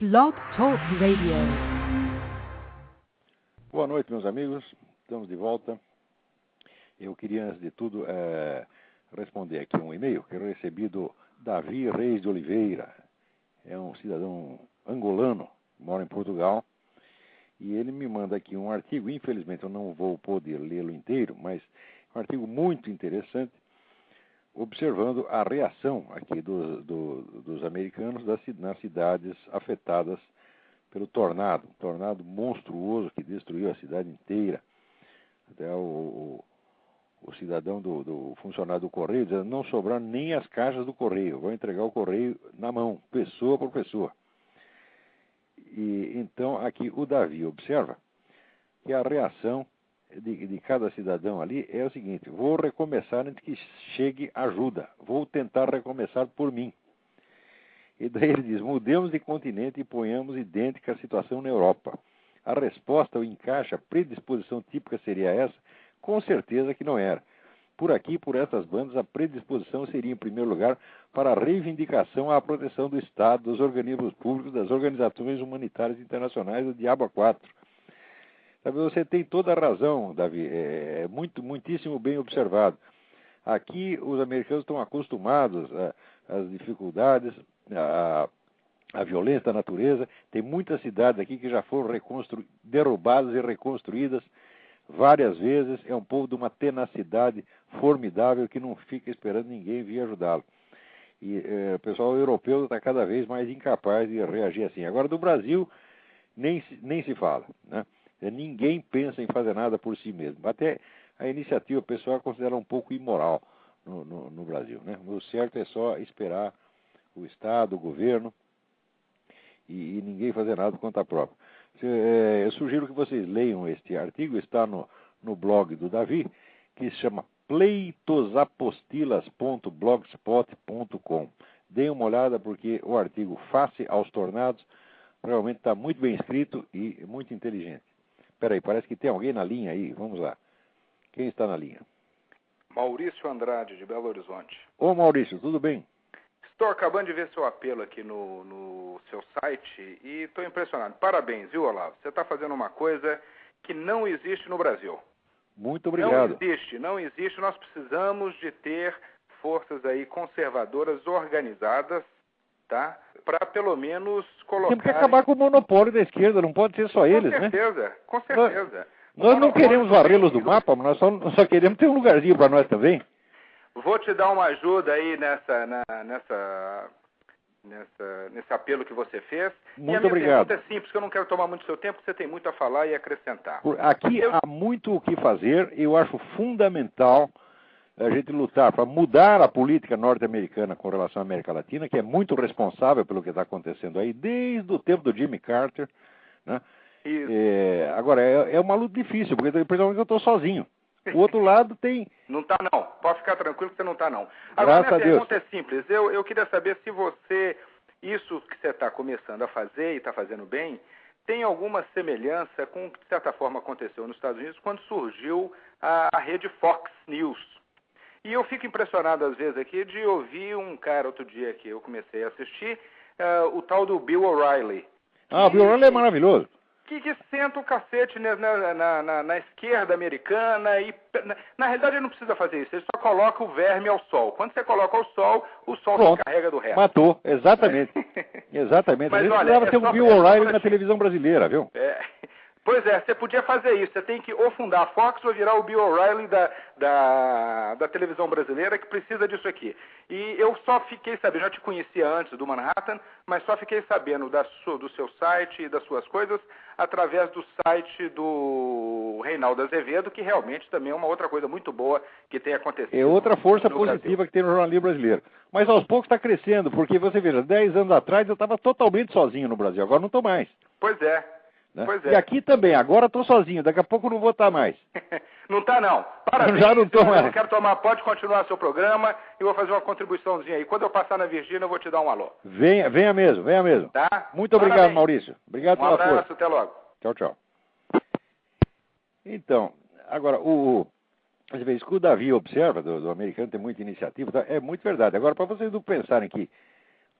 Blog Talk Radio. Boa noite, meus amigos. Estamos de volta. Eu queria, antes de tudo, responder aqui um e-mail que eu recebi do Davi Reis de Oliveira. É um cidadão angolano, mora em Portugal. E ele me manda aqui um artigo. Infelizmente, eu não vou poder lê-lo inteiro, mas é um artigo muito interessante, observando a reação aqui dos americanos nas cidades afetadas pelo tornado. Um tornado monstruoso que destruiu a cidade inteira. Até o cidadão do funcionário do correio dizendo: não sobraram nem as caixas do correio, vão entregar o correio na mão, pessoa por pessoa. E então aqui o Davi observa que a reação de cada cidadão ali é o seguinte: vou recomeçar antes que chegue ajuda, vou tentar recomeçar por mim. E daí ele diz: mudemos de continente e ponhamos idêntica a situação na Europa. A resposta, o encaixe, a predisposição típica seria essa? Com certeza que não era. Por aqui, por essas bandas, a predisposição seria, em primeiro lugar, para a reivindicação à proteção do Estado, dos organismos públicos, das organizações humanitárias internacionais, do Diabo a quatro. Sabe, você tem toda a razão, Davi. É muitíssimo bem observado. Aqui, os americanos estão acostumados às dificuldades, à violência da natureza. Tem muitas cidades aqui que já foram derrubadas e reconstruídas várias vezes. É um povo de uma tenacidade formidável que não fica esperando ninguém vir ajudá-lo. E o pessoal europeu está cada vez mais incapaz de reagir assim. Agora, do Brasil, nem se fala, né? Ninguém pensa em fazer nada por si mesmo. Até a iniciativa pessoal considera um pouco imoral no Brasil, né? O certo é só esperar o Estado, o governo, e ninguém fazer nada por conta própria. Eu sugiro que vocês leiam este artigo, está no blog do Davi, que se chama pleitosapostilas.blogspot.com. Deem uma olhada, porque o artigo Face aos Tornados realmente está muito bem escrito e muito inteligente. Espera aí, parece que tem alguém na linha aí. Vamos lá. Quem está na linha? Maurício Andrade, de Belo Horizonte. Ô Maurício, tudo bem? Estou acabando de ver seu apelo aqui no seu site e estou impressionado. Parabéns, viu, Olavo? Você está fazendo uma coisa que não existe no Brasil. Muito obrigado. Não existe. Nós precisamos de ter forças aí conservadoras organizadas, tá? Para pelo menos colocar... Temos que acabar com o monopólio da esquerda, não pode ser só eles, né? Com certeza. Nós não queremos varrê-los do mapa, mas nós só queremos ter um lugarzinho para nós também. Vou te dar uma ajuda aí nesse apelo que você fez. Muito obrigado. Pergunta é simples, porque eu não quero tomar muito seu tempo, porque você tem muito a falar e acrescentar. Aqui há muito o que fazer. Eu acho fundamental a gente lutar para mudar a política norte-americana com relação à América Latina, que é muito responsável pelo que está acontecendo aí, desde o tempo do Jimmy Carter, né? Agora, é uma luta difícil, porque principalmente eu estou sozinho. O outro lado tem... Não está não, pode ficar tranquilo que você não está não. Agora, minha pergunta é simples, eu queria saber se você, isso que você está começando a fazer e está fazendo bem, tem alguma semelhança com o que de certa forma aconteceu nos Estados Unidos quando surgiu a rede Fox News. E eu fico impressionado às vezes aqui de ouvir um cara outro dia que eu comecei a assistir, o tal do Bill O'Reilly. O Bill O'Reilly é maravilhoso. Que senta o cacete na esquerda americana e, na realidade, ele não precisa fazer isso, ele só coloca o verme ao sol. Quando você coloca ao sol, o sol Pronto, se carrega do resto. Matou, exatamente. Exatamente. Mas, a gente olha, precisava ter um Bill O'Reilly na televisão brasileira, viu? Pois é, você podia fazer isso. Você tem que ou fundar a Fox ou virar o Bill O'Reilly da televisão brasileira, que precisa disso aqui. E eu só fiquei sabendo, já te conhecia antes do Manhattan, mas só fiquei sabendo do seu site e das suas coisas através do site do Reinaldo Azevedo, que realmente também é uma outra coisa muito boa que tem acontecido. É outra força positiva Brasil. Que tem no jornalismo brasileiro. Mas aos poucos está crescendo, porque você veja, 10 anos atrás eu estava totalmente sozinho no Brasil, agora não estou mais. Pois é. Né? Pois é. E aqui também, agora estou sozinho, daqui a pouco não vou estar mais. Não está não. Parabéns. Já não estou mais. Eu quero pode continuar seu programa e vou fazer uma contribuiçãozinha aí. Quando eu passar na Virgínia, eu vou te dar um alô. Venha mesmo. Tá? Muito obrigado, Parabéns. Maurício. Obrigado pela força. Um abraço, até logo. Tchau. Então, agora, às vezes que o Davi observa, do americano tem muita iniciativa, tá? É muito verdade. Agora, para vocês não pensarem que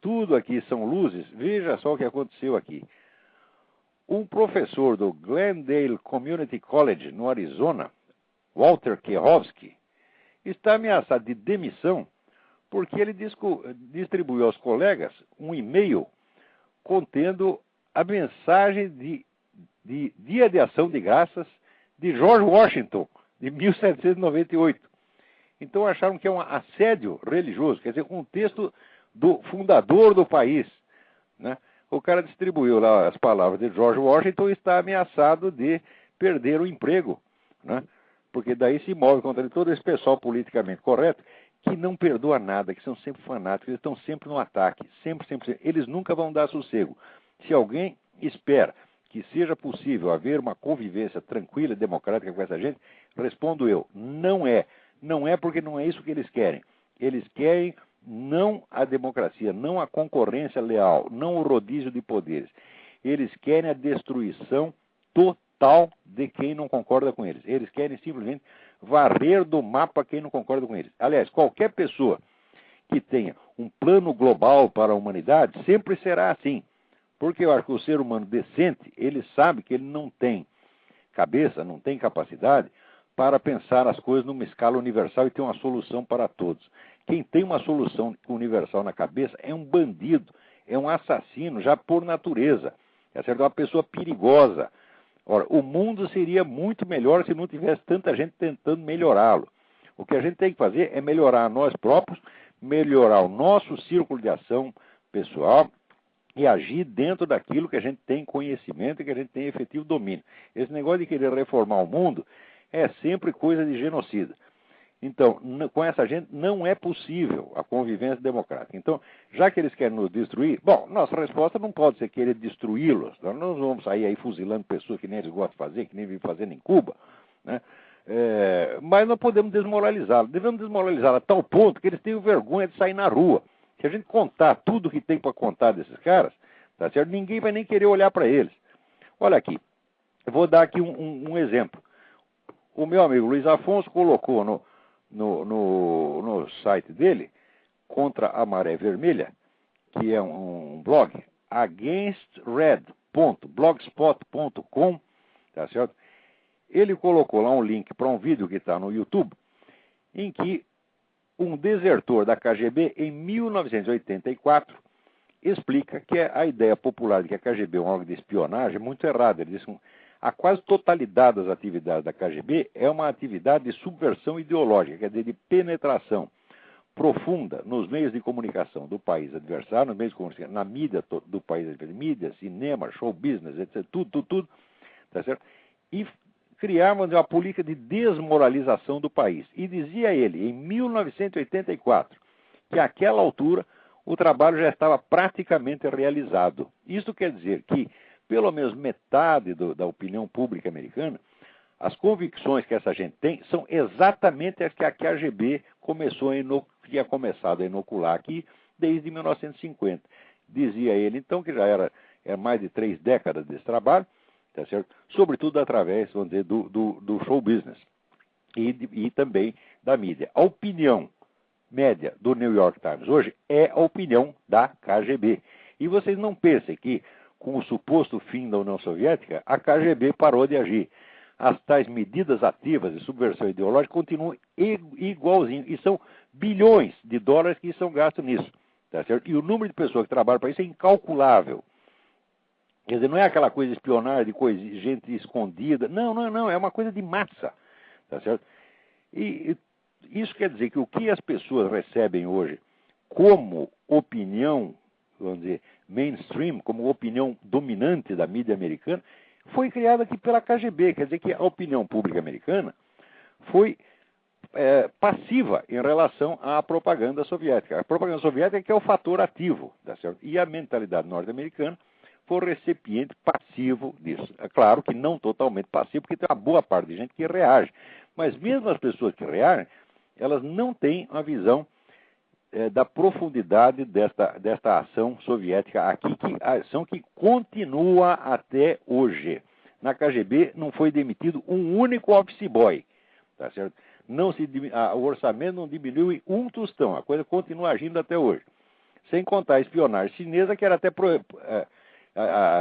tudo aqui são luzes, veja só o que aconteceu aqui. Um professor do Glendale Community College, no Arizona, Walter Kehowski, está ameaçado de demissão porque ele distribuiu aos colegas um e-mail contendo a mensagem de Dia de Ação de Graças de George Washington, de 1798. Então acharam que é um assédio religioso, quer dizer, um texto do fundador do país, né? O cara distribuiu lá as palavras de George Washington e está ameaçado de perder o emprego, né? Porque daí se move contra ele todo esse pessoal politicamente correto, que não perdoa nada, que são sempre fanáticos, eles estão sempre no ataque, sempre. Eles nunca vão dar sossego. Se alguém espera que seja possível haver uma convivência tranquila e democrática com essa gente, respondo eu, não é. Não é porque não é isso que eles querem. Eles querem não a democracia, não a concorrência leal, não o rodízio de poderes. Eles querem a destruição total de quem não concorda com eles. Eles querem simplesmente varrer do mapa quem não concorda com eles. Aliás, qualquer pessoa que tenha um plano global para a humanidade sempre será assim. Porque eu acho que o ser humano decente, ele sabe que ele não tem cabeça, não tem capacidade para pensar as coisas numa escala universal e ter uma solução para todos. Quem tem uma solução universal na cabeça é um bandido, é um assassino, já por natureza. É uma pessoa perigosa. Ora, o mundo seria muito melhor se não tivesse tanta gente tentando melhorá-lo. O que a gente tem que fazer é melhorar nós próprios, melhorar o nosso círculo de ação pessoal e agir dentro daquilo que a gente tem conhecimento e que a gente tem efetivo domínio. Esse negócio de querer reformar o mundo é sempre coisa de genocida. Então, com essa gente não é possível a convivência democrática. Então, já que eles querem nos destruir, bom, nossa resposta não pode ser querer destruí-los. Nós não vamos sair aí fuzilando pessoas que nem eles gostam de fazer, que nem vivem fazendo em Cuba, né? Mas nós podemos desmoralizá-los. Devemos desmoralizá-los a tal ponto que eles tenham vergonha de sair na rua. Se a gente contar tudo que tem para contar desses caras, tá certo? Ninguém vai nem querer olhar para eles. Olha aqui, eu vou dar aqui um exemplo. O meu amigo Luiz Afonso colocou no site dele, Contra a Maré Vermelha, que é um blog, againstred.blogspot.com, tá certo? Ele colocou lá um link para um vídeo que está no YouTube, em que um desertor da KGB, em 1984, explica que a ideia popular de que a KGB é um órgão de espionagem é muito errada. Ele diz que a quase totalidade das atividades da KGB é uma atividade de subversão ideológica, quer dizer, de penetração profunda nos meios de comunicação do país adversário, nos meios de comunicação, na mídia do país adversário, mídia, cinema, show business, etc., tudo, tá certo? E criavam uma política de desmoralização do país. E dizia ele, em 1984, que àquela altura o trabalho já estava praticamente realizado. Isso quer dizer que pelo menos metade da opinião pública americana, as convicções que essa gente tem são exatamente as que a KGB tinha começado a inocular aqui desde 1950. Dizia ele, então, que já era mais de 3 décadas desse trabalho, tá certo? Sobretudo através, vamos dizer, do show business e também da mídia. A opinião média do New York Times hoje é a opinião da KGB. E vocês não pensem que, com o suposto fim da União Soviética, a KGB parou de agir. As tais medidas ativas de subversão ideológica continuam igualzinho. E são bilhões de dólares que são gastos nisso. Tá certo? E o número de pessoas que trabalham para isso é incalculável. Quer dizer, não é aquela coisa de espionagem, de gente escondida. Não. É uma coisa de massa. Tá certo? E isso quer dizer que o que as pessoas recebem hoje como opinião, vamos dizer, mainstream, como opinião dominante da mídia americana, foi criada aqui pela KGB. Quer dizer que a opinião pública americana foi passiva em relação à propaganda soviética. A propaganda soviética que é o fator ativo, tá certo? E a mentalidade norte-americana foi recipiente passivo disso. É claro que não totalmente passivo, porque tem uma boa parte de gente que reage. Mas mesmo as pessoas que reagem, elas não têm uma visão da profundidade desta ação soviética aqui, a ação que continua até hoje. Na KGB não foi demitido um único office boy, tá certo? O orçamento não diminuiu em um tostão, a coisa continua agindo até hoje. Sem contar a espionagem chinesa, que era até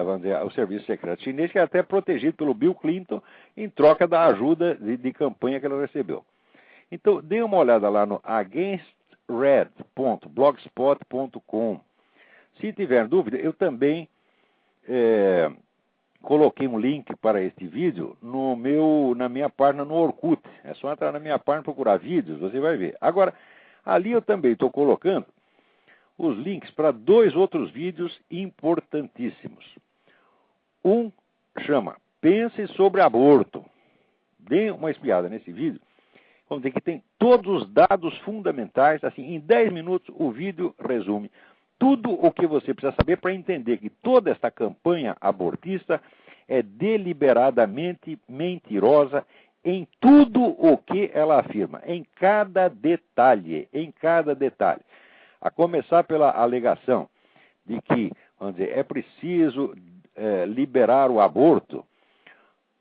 vamos dizer, o serviço secreto chinês, que era até protegido pelo Bill Clinton em troca da ajuda de campanha que ela recebeu. Então, dê uma olhada lá no againstred.blogspot.com. Se tiver dúvida, eu também coloquei um link para este vídeo na minha página no Orkut. É só entrar na minha página e procurar vídeos, você vai ver. Agora, ali eu também estou colocando os links para 2 outros vídeos importantíssimos. Um chama Pense sobre Aborto. Dê uma espiada nesse vídeo. Vamos dizer que tem todos os dados fundamentais. Assim, em 10 minutos o vídeo resume tudo o que você precisa saber para entender que toda esta campanha abortista é deliberadamente mentirosa em tudo o que ela afirma, em cada detalhe, A começar pela alegação de que, vamos dizer, é preciso liberar o aborto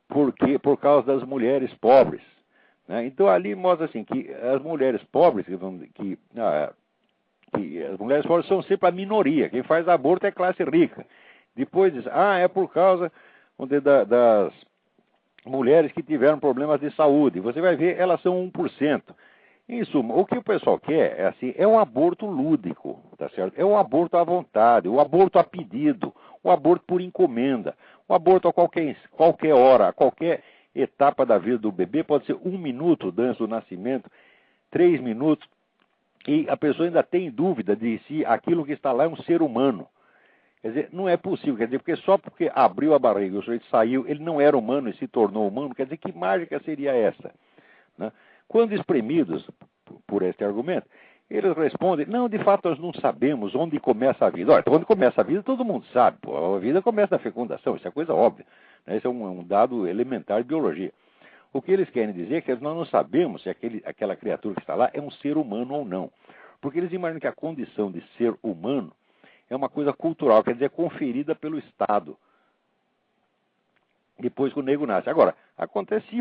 por causa das mulheres pobres. Né? Então ali mostra assim que as mulheres pobres, que as mulheres pobres são sempre a minoria. Quem faz aborto é classe rica. Depois diz, é por causa das mulheres que tiveram problemas de saúde. Você vai ver, elas são 1%. Em suma, o que o pessoal quer é um aborto lúdico, tá certo? É um aborto à vontade, o aborto a pedido, o aborto por encomenda, o aborto a qualquer hora, a qualquer etapa da vida do bebê, pode ser 1 minuto antes do nascimento, 3 minutos, e a pessoa ainda tem dúvida de se aquilo que está lá é um ser humano. Quer dizer, não é possível, porque só porque abriu a barriga e o sujeito saiu, ele não era humano e se tornou humano, quer dizer, que mágica seria essa? Né? Quando espremidos por este argumento, eles respondem, não, de fato nós não sabemos onde começa a vida. Olha, onde começa a vida todo mundo sabe, a vida começa na fecundação, isso é coisa óbvia. Né? Isso é um dado elementar de biologia. O que eles querem dizer é que nós não sabemos se aquela criatura que está lá é um ser humano ou não. Porque eles imaginam que a condição de ser humano é uma coisa cultural, quer dizer, conferida pelo Estado. Depois que o nego nasce. Agora, acontece se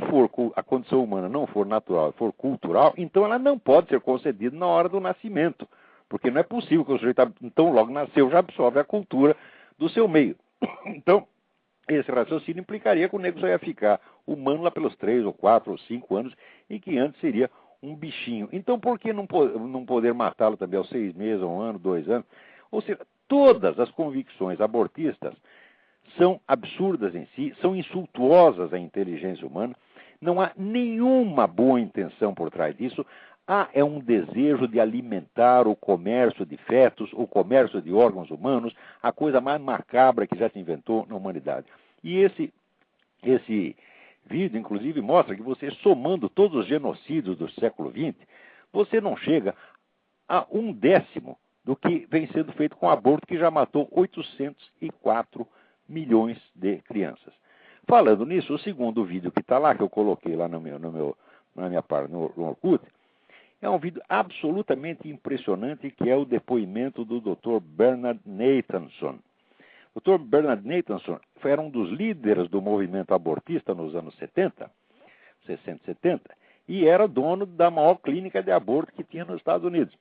a condição humana não for natural, for cultural, então ela não pode ser concedida na hora do nascimento. Porque não é possível que o sujeito, então logo nasceu, já absorve a cultura do seu meio. Então, esse raciocínio implicaria que o nego só ia ficar humano lá pelos 3 ou 4 ou 5 anos, e que antes seria um bichinho. Então, por que não poder matá-lo também aos 6 meses, 1 ano, 2 anos? Ou seja, todas as convicções abortistas são absurdas em si, são insultuosas à inteligência humana, não há nenhuma boa intenção por trás disso, é um desejo de alimentar o comércio de fetos, o comércio de órgãos humanos, a coisa mais macabra que já se inventou na humanidade. E esse vídeo, inclusive, mostra que você, somando todos os genocídios do século XX, você não chega a 1/10 do que vem sendo feito com o aborto, que já matou 804 milhões de crianças. Falando nisso, o segundo vídeo que está lá, que eu coloquei lá na minha página no Orkut, é um vídeo absolutamente impressionante, que é o depoimento do Dr. Bernard Nathanson. O Dr. Bernard Nathanson era um dos líderes do movimento abortista nos anos 60, 60, 70, e era dono da maior clínica de aborto que tinha nos Estados Unidos.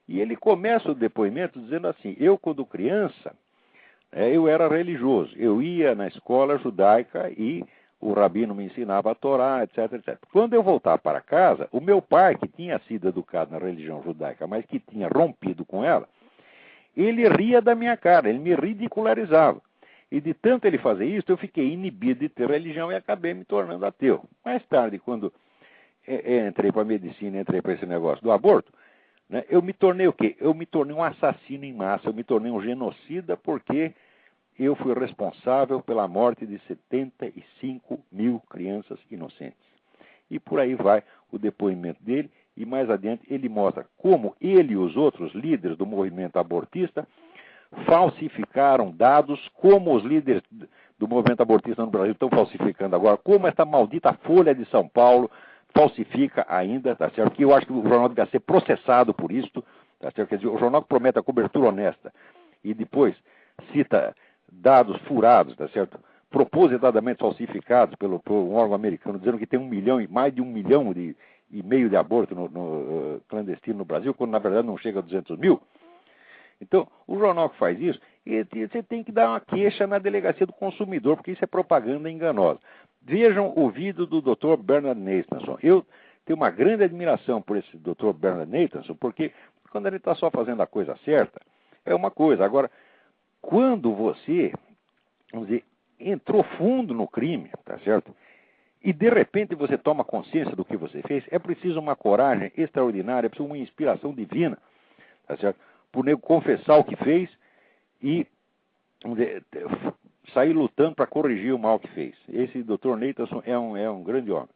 E ele começa o depoimento dizendo assim, eu quando criança, eu era religioso, eu ia na escola judaica e o rabino me ensinava a Torá, etc, etc. Quando eu voltava para casa, o meu pai, que tinha sido educado na religião judaica, mas que tinha rompido com ela, ele ria da minha cara, ele me ridicularizava. E de tanto ele fazer isso, eu fiquei inibido de ter religião e acabei me tornando ateu. Mais tarde, quando entrei para a medicina, entrei para esse negócio do aborto, né, eu me tornei o quê? Eu me tornei um assassino em massa, eu me tornei um genocida, porque eu fui responsável pela morte de 75 mil crianças inocentes. E por aí vai o depoimento dele, e mais adiante ele mostra como ele e os outros líderes do movimento abortista falsificaram dados, como os líderes do movimento abortista no Brasil estão falsificando agora, como esta maldita Folha de São Paulo falsifica ainda, tá certo? Que eu acho que o jornal deve ser processado por isso, tá certo? Quer dizer, o jornal que promete a cobertura honesta e depois cita dados furados, tá certo? Propositadamente falsificados pelo um órgão americano, dizendo que tem mais de 1,5 milhão de aborto clandestino no Brasil, quando na verdade não chega a 200 mil. Então, o jornal que faz isso, você tem que dar uma queixa na delegacia do consumidor, porque isso é propaganda enganosa. Vejam o vídeo do Dr. Bernard Nathanson. Eu tenho uma grande admiração por esse Dr. Bernard Nathanson, porque quando ele está só fazendo a coisa certa, é uma coisa. Agora, quando você, vamos dizer, entrou fundo no crime, tá certo? E de repente você toma consciência do que você fez, é preciso uma coragem extraordinária, é preciso uma inspiração divina, tá certo? Por nego confessar o que fez e, vamos dizer, sair lutando para corrigir o mal que fez. Esse Dr. Nathanson é um grande homem.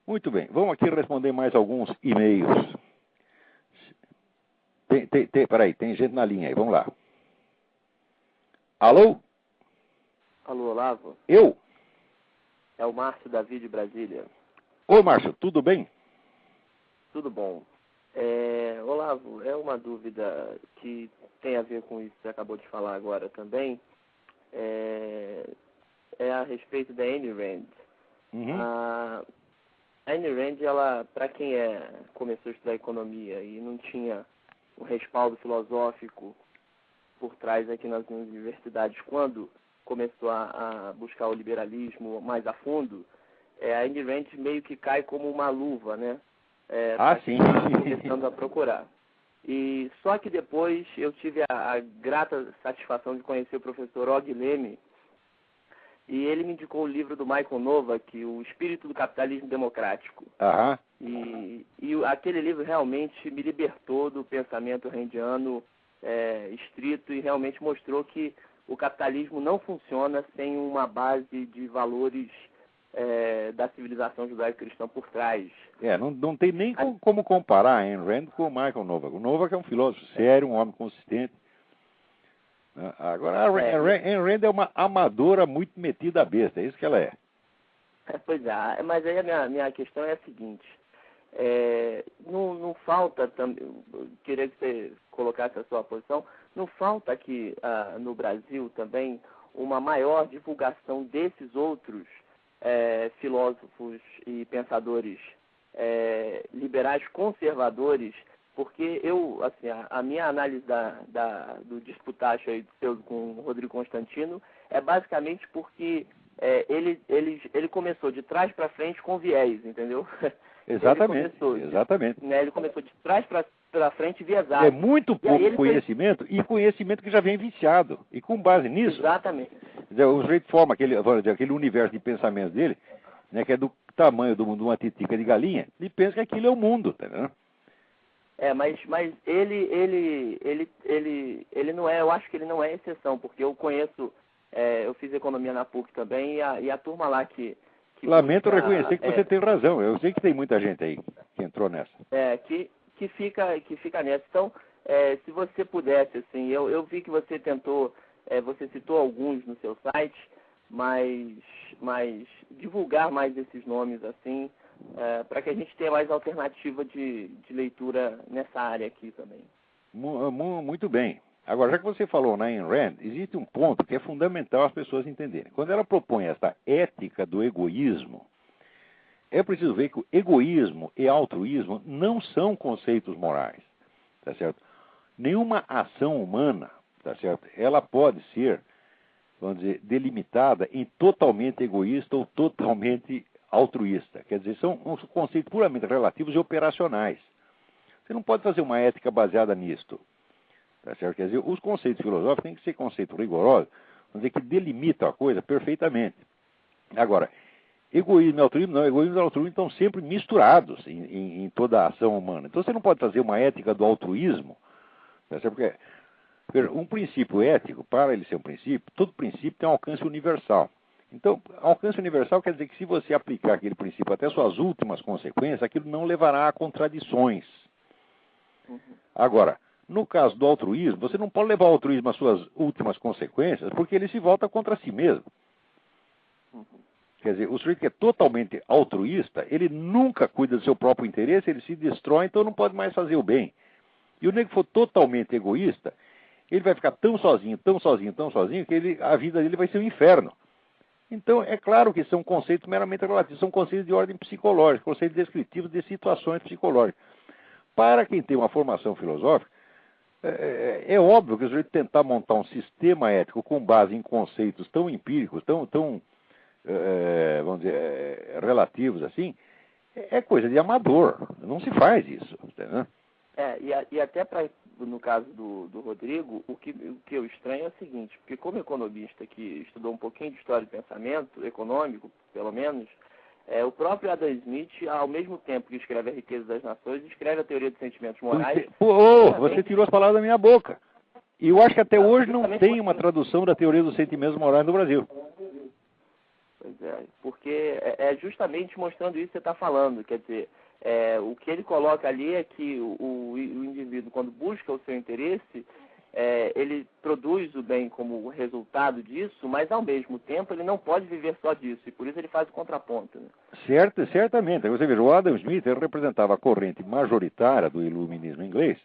Muito bem, vamos aqui responder mais alguns e-mails. Peraí, tem gente na linha aí, vamos lá. Alô? Alô, Olavo? Eu? É o Márcio Davi de Brasília. Ô, Márcio, tudo bem? Tudo bom. Olavo, é uma dúvida que tem a ver com isso que você acabou de falar agora também. É a respeito da Ayn Rand. Uhum. A Ayn Rand, ela, para quem começou a estudar economia e não tinha um respaldo filosófico por trás aqui nas universidades, quando começou a buscar o liberalismo mais a fundo, a Ayn Rand meio que cai como uma luva, né? Sim. Começando a procurar. E só que depois eu tive a grata satisfação de conhecer o professor Og Leme, e ele me indicou o livro do Michael Novak, O Espírito do Capitalismo Democrático. Aham. E aquele livro realmente me libertou do pensamento randiano estrito e realmente mostrou que o capitalismo não funciona sem uma base de valores da civilização judaico-cristã por trás. Não tem nem como comparar a Ayn Rand com o Michael Novak. O Novak é um filósofo sério, um homem consistente. Agora, a Ayn Rand é uma amadora muito metida à besta, é isso que ela é. Pois é, mas aí a minha questão é a seguinte, não falta, queria que você colocasse a sua posição, não falta aqui no Brasil também uma maior divulgação desses outros filósofos e pensadores liberais conservadores, porque a minha análise do disputacho aí com o Rodrigo Constantino é basicamente porque ele começou de trás para frente com viés, entendeu? Exatamente. Ele começou de trás para frente viesado. É muito pouco conhecimento e conhecimento que já vem viciado. E com base nisso, exatamente, o sujeito forma aquele universo de pensamentos dele, né, que é do tamanho de uma titica de galinha, ele pensa que aquilo é o mundo, tá vendo? Mas ele não é, eu acho que ele não é exceção, porque eu conheço, eu fiz economia na PUC também, e a turma lá que lamento reconhecer que você tem razão, eu sei que tem muita gente aí que entrou nessa. Que fica nessa. Então, se você pudesse, assim, eu vi que você tentou, você citou alguns no seu site, mas divulgar mais esses nomes, assim, para que a gente tenha mais alternativa de leitura nessa área aqui também. Muito bem. Agora, já que você falou na Ayn Rand, existe um ponto que é fundamental as pessoas entenderem. Quando ela propõe essa ética do egoísmo, é preciso ver que o egoísmo e altruísmo não são conceitos morais, tá certo? Nenhuma ação humana, tá certo? Ela pode ser, vamos dizer, delimitada em totalmente egoísta ou totalmente altruísta. Quer dizer, são uns conceitos puramente relativos e operacionais. Você não pode fazer uma ética baseada nisto. Tá certo? Quer dizer, os conceitos filosóficos têm que ser conceitos rigorosos, vamos dizer, que delimitam a coisa perfeitamente. Agora, egoísmo e altruísmo não, egoísmo e altruísmo estão sempre misturados em toda a ação humana. Então você não pode fazer uma ética do altruísmo, tá certo? Porque um princípio ético, para ele ser um princípio, todo princípio tem um alcance universal. Então, alcance universal quer dizer que se você aplicar aquele princípio até suas últimas consequências, aquilo não levará a contradições. Agora, no caso do altruísmo, você não pode levar o altruísmo às suas últimas consequências, porque ele se volta contra si mesmo. Quer dizer, o sujeito que é totalmente altruísta, ele nunca cuida do seu próprio interesse, ele se destrói, então não pode mais fazer o bem. E o nego que for totalmente egoísta, ele vai ficar tão sozinho, que a vida dele vai ser um inferno. Então, é claro que são conceitos meramente relativos, são conceitos de ordem psicológica, conceitos descritivos de situações psicológicas. Para quem tem uma formação filosófica, É óbvio que se a gente tentar montar um sistema ético com base em conceitos tão empíricos, tão vamos dizer, relativos assim, é coisa de amador. Não se faz isso. Né? E até no caso do Rodrigo, o que eu estranho é o seguinte, porque como economista que estudou um pouquinho de história de pensamento, econômico, pelo menos, o próprio Adam Smith, ao mesmo tempo que escreve A Riqueza das Nações, escreve a Teoria dos Sentimentos Morais. Você tirou as palavras da minha boca. E eu acho que até hoje não tem uma tradução da Teoria dos Sentimentos Morais no Brasil. Pois é, porque é justamente mostrando isso que você está falando. Quer dizer, o que ele coloca ali é que o indivíduo, quando busca o seu interesse, ele produz o bem como resultado disso, mas ao mesmo tempo ele não pode viver só disso, e por isso ele faz o contraponto. Né? Certamente. Você veja, o Adam Smith representava a corrente majoritária do iluminismo inglês,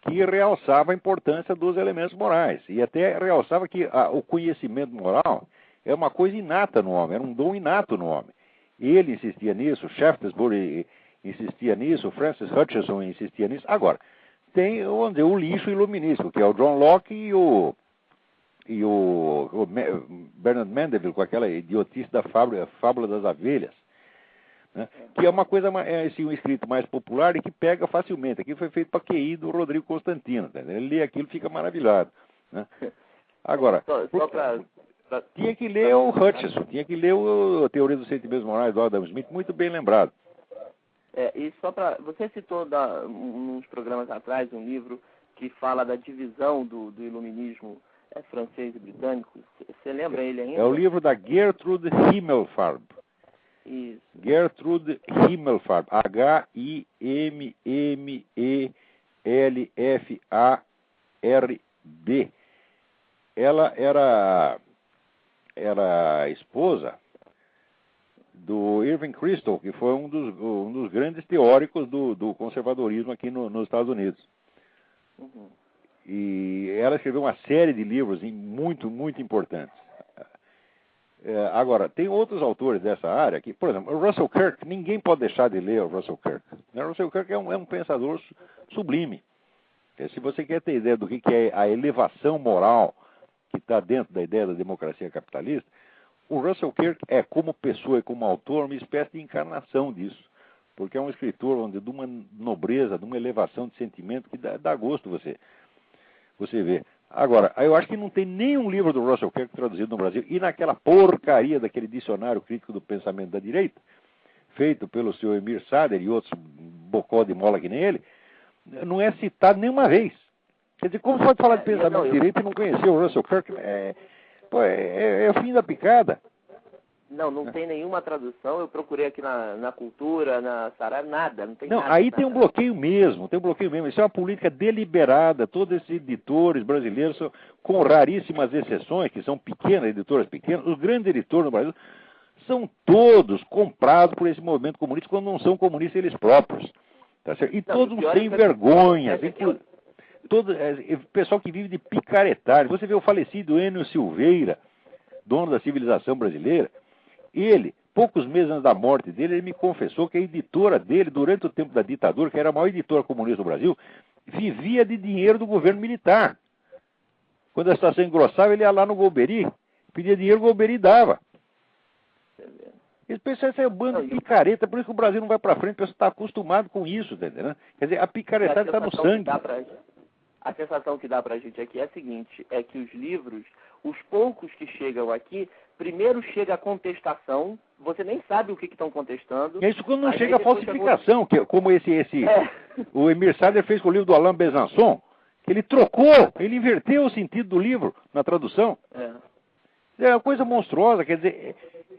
que realçava a importância dos elementos morais, e até realçava que o conhecimento moral é uma coisa inata no homem, era um dom inato no homem. Ele insistia nisso, Shaftesbury insistia nisso, Francis Hutcheson insistia nisso. Agora, tem, vamos dizer, o lixo iluminístico, que é o John Locke e o Bernard Mandeville, com aquela idiotice da Fábula das Abelhas, né? Que é uma coisa, assim, um escrito mais popular e que pega facilmente. Aqui foi feito para QI do Rodrigo Constantino. Tá? Ele lê aquilo e fica maravilhado. Né? Agora, tinha que ler o Hutcheson, tinha que ler a Teoria dos Sentimentos Morais do Adam Smith, muito bem lembrado. E só para... Você citou uns programas atrás um livro que fala da divisão do iluminismo francês e britânico. Você lembra ele ainda? É o livro da Gertrude Himmelfarb. Isso. Gertrude Himmelfarb. Himmelfarb. Ela era esposa do Irving Kristol, que foi um dos grandes teóricos do conservadorismo aqui nos Estados Unidos. Uhum. E ela escreveu uma série de livros muito, muito importantes. Agora, tem outros autores dessa área que, por exemplo, o Russell Kirk, ninguém pode deixar de ler o Russell Kirk. O Russell Kirk é um pensador sublime. Se você quer ter ideia do que é a elevação moral que está dentro da ideia da democracia capitalista, o Russell Kirk é, como pessoa e como autor, uma espécie de encarnação disso. Porque é um escritor de uma nobreza, de uma elevação de sentimento que dá gosto você ver. Agora, eu acho que não tem nenhum livro do Russell Kirk traduzido no Brasil, e naquela porcaria daquele dicionário crítico do pensamento da direita, feito pelo seu Emir Sader e outros bocó de mola que nem ele, não é citado nenhuma vez. Quer dizer, como você pode falar de pensamento de direita e não conhecer o Russell Kirk? É o fim da picada. Não tem nenhuma tradução. Eu procurei aqui na Cultura, na Saraiva, nada. Não tem nada. Aí tem um bloqueio mesmo, Isso é uma política deliberada. Todos esses editores brasileiros, com raríssimas exceções, que são editoras pequenas, os grandes editores no Brasil são todos comprados por esse movimento comunista quando não são comunistas eles próprios. Tá certo? E todos têm vergonha. Pessoal que vive de picaretagem. Você vê o falecido Enio Silveira, dono da civilização brasileira, ele, poucos meses antes da morte dele, ele me confessou que a editora dele, durante o tempo da ditadura, que era a maior editora comunista do Brasil, vivia de dinheiro do governo militar. Quando a situação engrossava, ele ia lá no Golbery, pedia dinheiro, o Golbery dava. Esse pessoal é um bando de picareta, por isso que o Brasil não vai para frente, o pessoal está acostumado com isso, tá entendendo? Quer dizer, a picaretada está no sangue. A sensação que dá pra gente aqui é a seguinte, é que os livros, os poucos que chegam aqui, primeiro chega a contestação, você nem sabe o que estão contestando. É isso quando não chega a falsificação, que, como o Emir Sader fez com o livro do Alain Besançon, que ele ele inverteu o sentido do livro na tradução. É uma coisa monstruosa, quer dizer,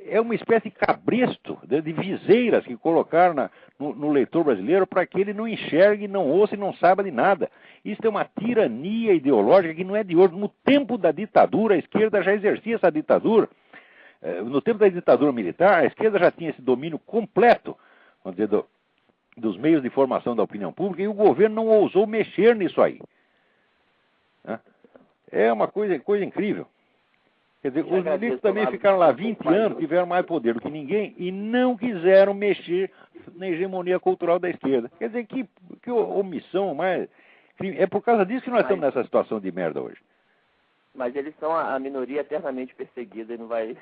é uma espécie de cabresto, de viseiras que colocaram no leitor brasileiro para que ele não enxergue, não ouça e não saiba de nada. Isso é uma tirania ideológica que não é de hoje. No tempo da ditadura, a esquerda já exercia essa ditadura. No tempo da ditadura militar, a esquerda já tinha esse domínio completo, vamos dizer, dos meios de formação da opinião pública, e o governo não ousou mexer nisso aí. É uma coisa incrível. Quer dizer, os militantes também ficaram lá 20 anos, tiveram mais poder do que ninguém e não quiseram mexer na hegemonia cultural da esquerda. Quer dizer, que omissão mais É por causa disso que nós estamos nessa situação de merda hoje. Mas eles são a minoria eternamente perseguida e não vai...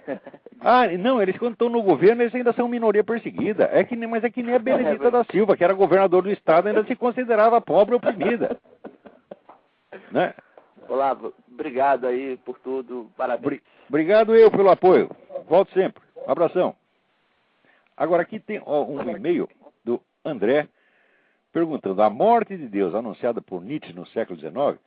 Não, eles quando estão no governo, eles ainda são minoria perseguida. Mas é que nem a Benedita da Silva, que era governador do estado, ainda se considerava pobre e oprimida. Né? Olavo, obrigado aí por tudo, parabéns. Obrigado eu pelo apoio. Volto sempre. Um abração. Agora aqui tem um e-mail do André perguntando: a morte de Deus anunciada por Nietzsche no século XIX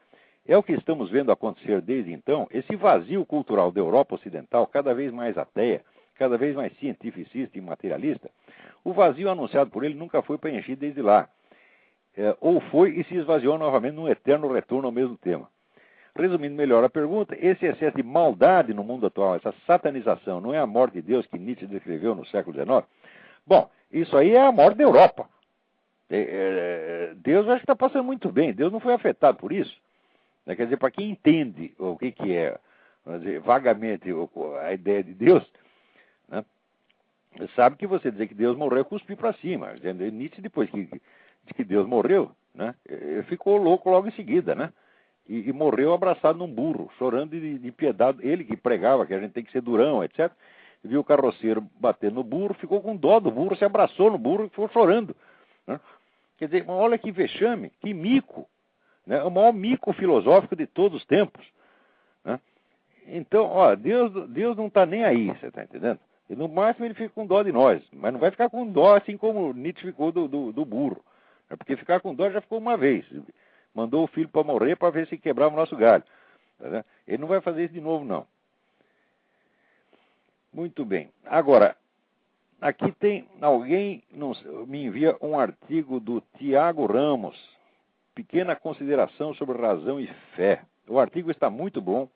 é o que estamos vendo acontecer desde então? Esse vazio cultural da Europa Ocidental, cada vez mais ateia, cada vez mais cientificista e materialista, o vazio anunciado por ele nunca foi preenchido desde lá. Ou foi e se esvaziou novamente num eterno retorno ao mesmo tema. Resumindo melhor a pergunta, esse excesso de maldade no mundo atual, essa satanização, não é a morte de Deus que Nietzsche descreveu no século XIX? Bom, isso aí é a morte da Europa. Deus acho que está passando muito bem, Deus não foi afetado por isso. Quer dizer, para quem entende o que é, vamos dizer, vagamente a ideia de Deus, né, sabe que você dizer que Deus morreu é cuspir para cima. Nietzsche, depois de que Deus morreu, né, ficou louco logo em seguida, né? E morreu abraçado num burro, chorando de piedade. Ele que pregava que a gente tem que ser durão, etc. Viu o carroceiro bater no burro, ficou com dó do burro, se abraçou no burro e ficou chorando. Né? Quer dizer, olha que vexame, que mico. Né? O maior mico filosófico de todos os tempos. Né? Então, Deus não está nem aí, você está entendendo? E no máximo ele fica com dó de nós, mas não vai ficar com dó assim como Nietzsche ficou do burro. Porque ficar com dó já ficou uma vez. Mandou o filho para morrer para ver se quebrava o nosso galho. Tá? Ele não vai fazer isso de novo, não. Muito bem. Agora, aqui tem alguém me envia um artigo do Tiago Ramos. Pequena consideração sobre razão e fé. O artigo está muito bom,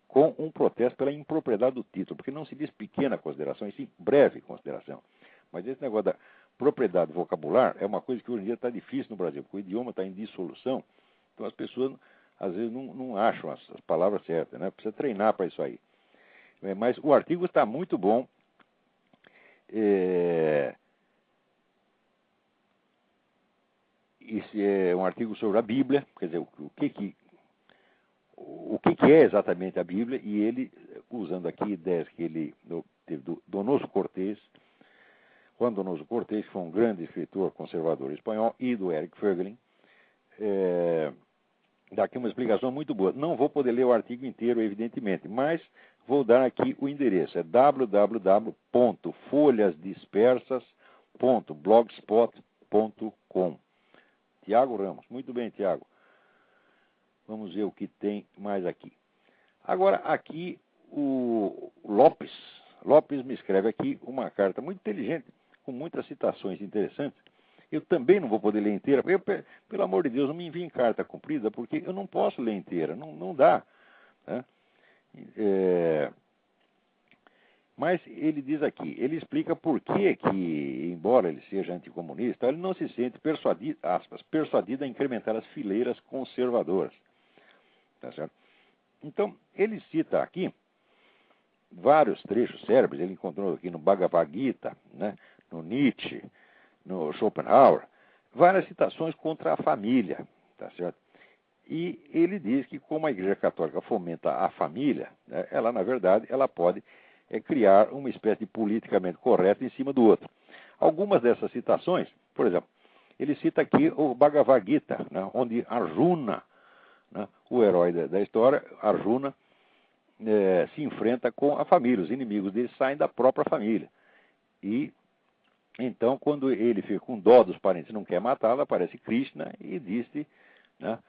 com um protesto pela impropriedade do título, porque não se diz pequena consideração, e sim breve consideração. Mas esse negócio da propriedade vocabular é uma coisa que hoje em dia está difícil no Brasil, porque o idioma está em dissolução. Então as pessoas, às vezes, não acham as palavras certas, né? Precisa treinar para isso aí. Mas o artigo está muito bom. Esse é um artigo sobre a Bíblia, quer dizer, o que é exatamente a Bíblia, e ele, usando aqui ideias que ele teve do Donoso Cortés, Juan Donoso Cortés, que foi um grande escritor conservador espanhol, e do Eric Voegelin, dá aqui uma explicação muito boa. Não vou poder ler o artigo inteiro, evidentemente, mas vou dar aqui o endereço. É www.folhasdispersas.blogspot.com. Tiago Ramos. Muito bem, Tiago. Vamos ver o que tem mais aqui. Agora, aqui, o Lopes me escreve aqui uma carta muito inteligente, com muitas citações interessantes. Eu também não vou poder ler inteira, porque, pelo amor de Deus, não me enviem carta comprida, porque eu não posso ler inteira, não dá. Né? Mas ele diz aqui, ele explica por que, embora ele seja anticomunista, ele não se sente persuadido a incrementar as fileiras conservadoras. Tá certo? Então, ele cita aqui vários trechos célebres, ele encontrou aqui no Bhagavad Gita, né, no Nietzsche, no Schopenhauer, várias citações contra a família, tá certo? E ele diz que como a Igreja Católica fomenta a família, né, ela, na verdade, ela pode criar uma espécie de politicamente correto em cima do outro. Algumas dessas citações, por exemplo, ele cita aqui o Bhagavad Gita, né, onde Arjuna, né, o herói da história, Arjuna, se enfrenta com a família, os inimigos dele saem da própria família. E então, quando ele fica com dó dos parentes e não quer matá-lo, aparece Krishna e disse, né,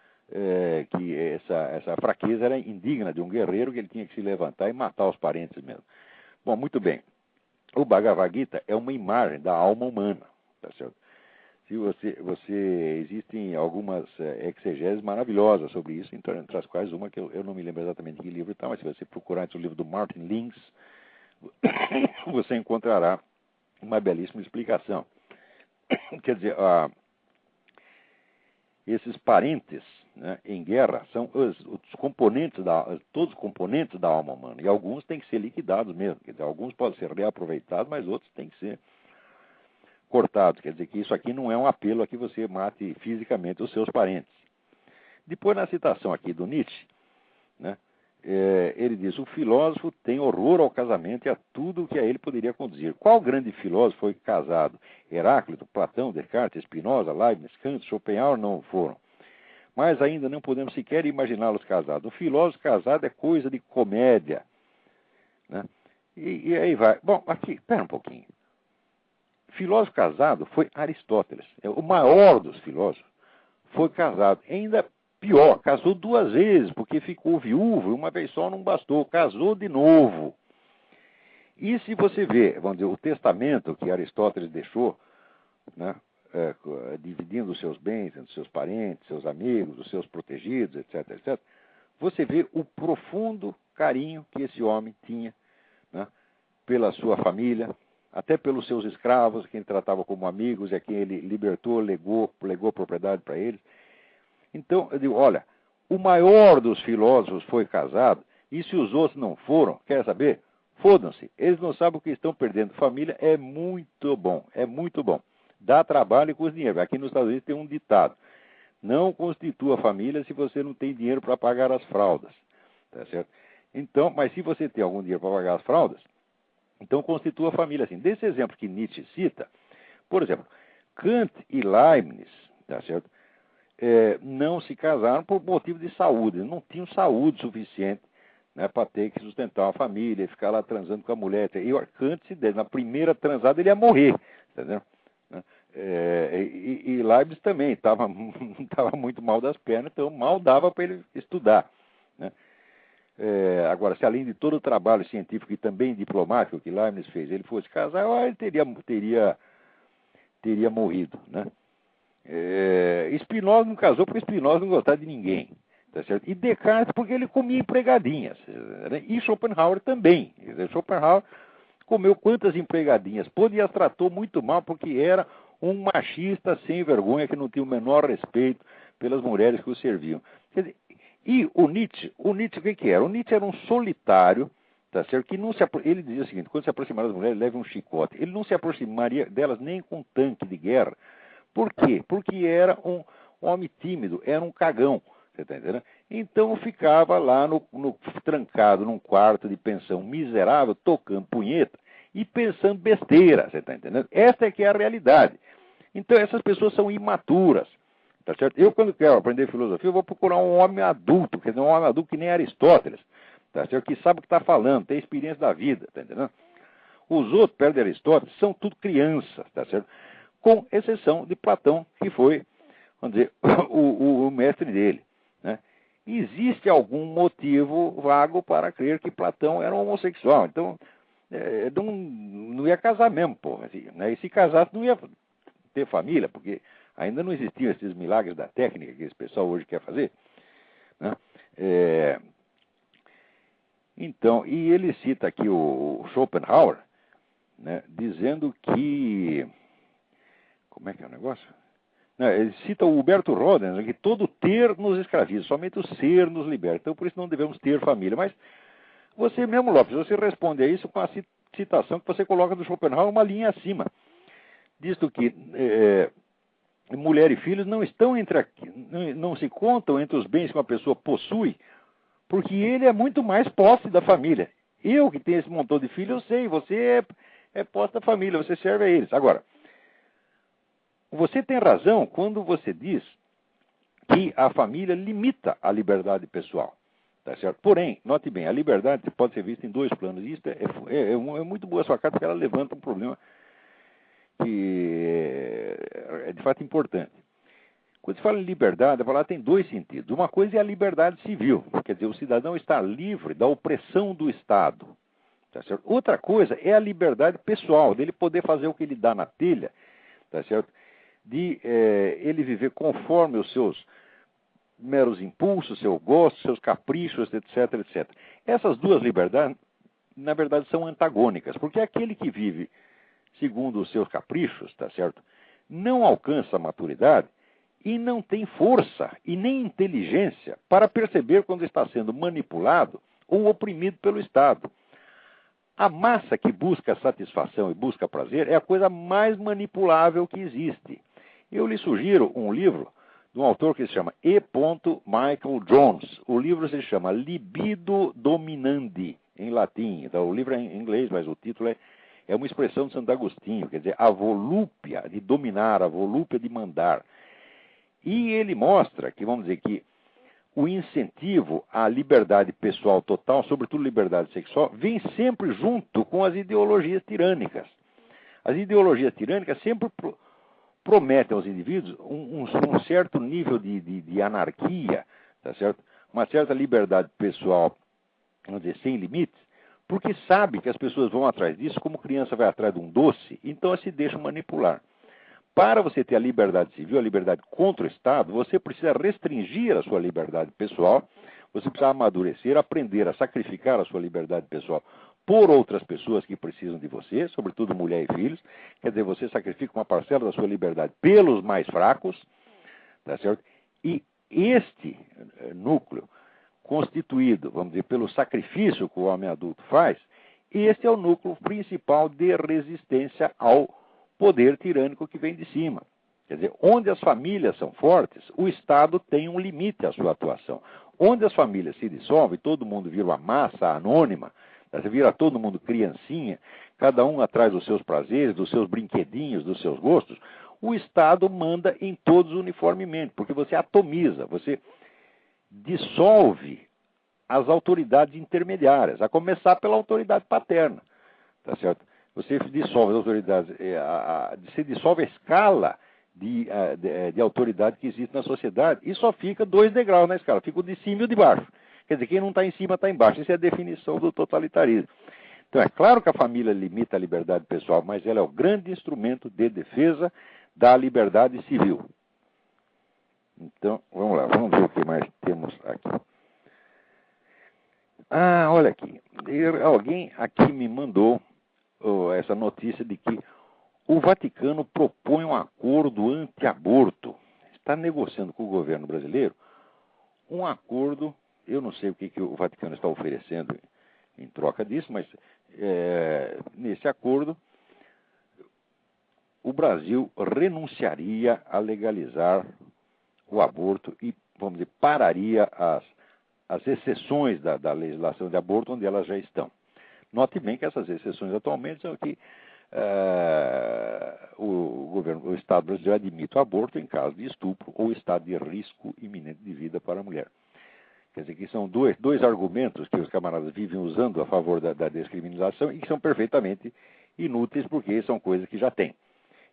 que essa fraqueza era indigna de um guerreiro, que ele tinha que se levantar e matar os parentes mesmo. Bom, muito bem. O Bhagavad Gita é uma imagem da alma humana, tá certo? Existem algumas exegeses maravilhosas sobre isso, entre as quais uma que eu não me lembro exatamente de que livro está, mas se você procurar o livro do Martin Lings, você encontrará uma belíssima explicação. Quer dizer, esses parentes, né, em guerra são todos os componentes da alma humana, e alguns têm que ser liquidados mesmo. Quer dizer, alguns podem ser reaproveitados, mas outros têm que ser cortados. Quer dizer que isso aqui não é um apelo a que você mate fisicamente os seus parentes. Depois, na citação aqui do Nietzsche, né, ele diz: o filósofo tem horror ao casamento e a tudo o que a ele poderia conduzir. Qual grande filósofo foi casado? Heráclito, Platão, Descartes, Spinoza, Leibniz, Kant, Schopenhauer não foram. Mas ainda não podemos sequer imaginá-los casados. O filósofo casado é coisa de comédia. Né? E aí vai. Bom, aqui, espera um pouquinho. Filósofo casado foi Aristóteles. O maior dos filósofos foi casado. Ainda pior, casou 2 vezes, porque ficou viúvo e uma vez só não bastou. Casou de novo. E se você vê, vamos dizer, o testamento que Aristóteles deixou, né, dividindo os seus bens entre seus parentes, seus amigos, os seus protegidos, etc., etc., você vê o profundo carinho que esse homem tinha, né, pela sua família, até pelos seus escravos, que ele tratava como amigos e a quem ele libertou, legou propriedade para eles. Então, eu digo, olha, o maior dos filósofos foi casado, e se os outros não foram, quer saber? Fodam-se, eles não sabem o que estão perdendo. Família é muito bom, é muito bom. Dá trabalho e custa dinheiro. Aqui nos Estados Unidos tem um ditado: não constitua família se você não tem dinheiro para pagar as fraldas. Tá certo? Então, mas se você tem algum dinheiro para pagar as fraldas, então constitua a família assim. Desse exemplo que Nietzsche cita, por exemplo, Kant e Leibniz, tá certo? Não se casaram por motivo de saúde. Eles não tinham saúde suficiente, né, para ter que sustentar uma família e ficar lá transando com a mulher. E o Kant, na primeira transada, ele ia morrer. Entendeu? E Leibniz também estava muito mal das pernas, então mal dava para ele estudar. Né? Agora, se além de todo o trabalho científico e também diplomático que Leibniz fez, ele fosse casar, ele teria morrido. Né? Spinoza não casou porque Spinoza não gostava de ninguém. Tá certo? E Descartes porque ele comia empregadinhas. Né? E Schopenhauer também. Schopenhauer comeu quantas empregadinhas pôde e as tratou muito mal porque era um machista sem vergonha que não tinha o menor respeito pelas mulheres que o serviam. Quer dizer, e o Nietzsche o que era? O Nietzsche era um solitário, tá certo? Que não se ele dizia o seguinte: quando se aproximar das mulheres, leve um chicote. Ele não se aproximaria delas nem com um tanque de guerra. Por quê? Porque era um homem tímido, era um cagão. Você está entendendo? Então ficava lá trancado num quarto de pensão miserável, tocando punheta e pensando besteira. Você está entendendo? Esta é que é a realidade. Então essas pessoas são imaturas. Tá certo? Eu, quando quero aprender filosofia, eu vou procurar um homem adulto, quer dizer, um homem adulto que nem Aristóteles, tá certo? Que sabe o que está falando, tem experiência da vida, tá entendendo? Os outros, perto de Aristóteles, são tudo crianças, tá certo? Com exceção de Platão, que foi, vamos dizer, o mestre dele. Né? Existe algum motivo vago para crer que Platão era um homossexual. Então, não ia casar mesmo, porra. Assim, né? E se casasse, não ia ter família, porque ainda não existiam esses milagres da técnica que esse pessoal hoje quer fazer. Né? Então, e ele cita aqui o Schopenhauer, né, dizendo que... Como é que é o negócio? Não, ele cita o Huberto Roden, que todo ter nos escraviza, somente o ser nos liberta. Então, por isso não devemos ter família. Mas você mesmo, Lopes, você responde a isso com a citação que você coloca do Schopenhauer uma linha acima. Diz que mulher e filhos não estão não se contam entre os bens que uma pessoa possui, porque ele é muito mais posse da família. Eu que tenho esse montão de filhos, eu sei, você é posse da família, você serve a eles. Agora, você tem razão quando você diz que a família limita a liberdade pessoal. Tá certo? Porém, note bem, a liberdade pode ser vista em 2 planos. Isso é muito boa a sua carta, porque ela levanta um problema que é de fato importante. Quando se fala em liberdade, a palavra tem 2 sentidos. Uma coisa é a liberdade civil, quer dizer, o cidadão está livre da opressão do Estado. Tá certo? Outra coisa é a liberdade pessoal, dele poder fazer o que ele dá na telha, tá certo? De ele viver conforme os seus meros impulsos, seu gosto, seus caprichos, etc, etc. Essas 2 liberdades, na verdade, são antagônicas, porque aquele que vive segundo os seus caprichos, tá certo, não alcança a maturidade e não tem força e nem inteligência para perceber quando está sendo manipulado ou oprimido pelo Estado. A massa que busca satisfação e busca prazer é a coisa mais manipulável que existe. Eu lhe sugiro um livro, de um autor que se chama E. Michael Jones. O livro se chama Libido Dominandi, em latim. Então, o livro é em inglês, mas o título é uma expressão de Santo Agostinho, quer dizer, a volúpia de dominar, a volúpia de mandar. E ele mostra que, vamos dizer, que o incentivo à liberdade pessoal total, sobretudo liberdade sexual, vem sempre junto com as ideologias tirânicas. As ideologias tirânicas sempre prometem aos indivíduos um certo nível de anarquia, tá certo? Uma certa liberdade pessoal, vamos dizer, sem limites, porque sabe que as pessoas vão atrás disso como criança vai atrás de um doce, então se deixam manipular. Para você ter a liberdade civil, a liberdade contra o Estado, você precisa restringir a sua liberdade pessoal, você precisa amadurecer, aprender a sacrificar a sua liberdade pessoal por outras pessoas que precisam de você, sobretudo mulher e filhos. Quer dizer, você sacrifica uma parcela da sua liberdade pelos mais fracos, tá certo? E este núcleo, constituído, vamos dizer, pelo sacrifício que o homem adulto faz, este é o núcleo principal de resistência ao poder tirânico que vem de cima. Quer dizer, onde as famílias são fortes, o Estado tem um limite à sua atuação. Onde as famílias se dissolvem, todo mundo vira uma massa anônima, vira todo mundo criancinha, cada um atrás dos seus prazeres, dos seus brinquedinhos, dos seus gostos, o Estado manda em todos uniformemente, porque você atomiza, você dissolve as autoridades intermediárias, a começar pela autoridade paterna, tá certo? Você dissolve as autoridades, você dissolve a escala de autoridade que existe na sociedade e só fica 2 degraus na escala, fica o de cima e o de baixo. Quer dizer, quem não está em cima está embaixo. Isso é a definição do totalitarismo. Então, é claro que a família limita a liberdade pessoal, mas ela é o grande instrumento de defesa da liberdade civil. Então, vamos lá, vamos ver o que mais temos aqui. Ah, olha aqui. Alguém aqui me mandou essa notícia de que o Vaticano propõe um acordo anti-aborto. Está negociando com o governo brasileiro um acordo. Eu não sei o que o Vaticano está oferecendo em troca disso, mas nesse acordo o Brasil renunciaria a legalizar o aborto e, vamos dizer, pararia as exceções da legislação de aborto onde elas já estão. Note bem que essas exceções atualmente são que o Estado brasileiro admite o aborto em caso de estupro ou estado de risco iminente de vida para a mulher. Quer dizer, que são dois argumentos que os camaradas vivem usando a favor da descriminalização e que são perfeitamente inúteis porque são coisas que já têm.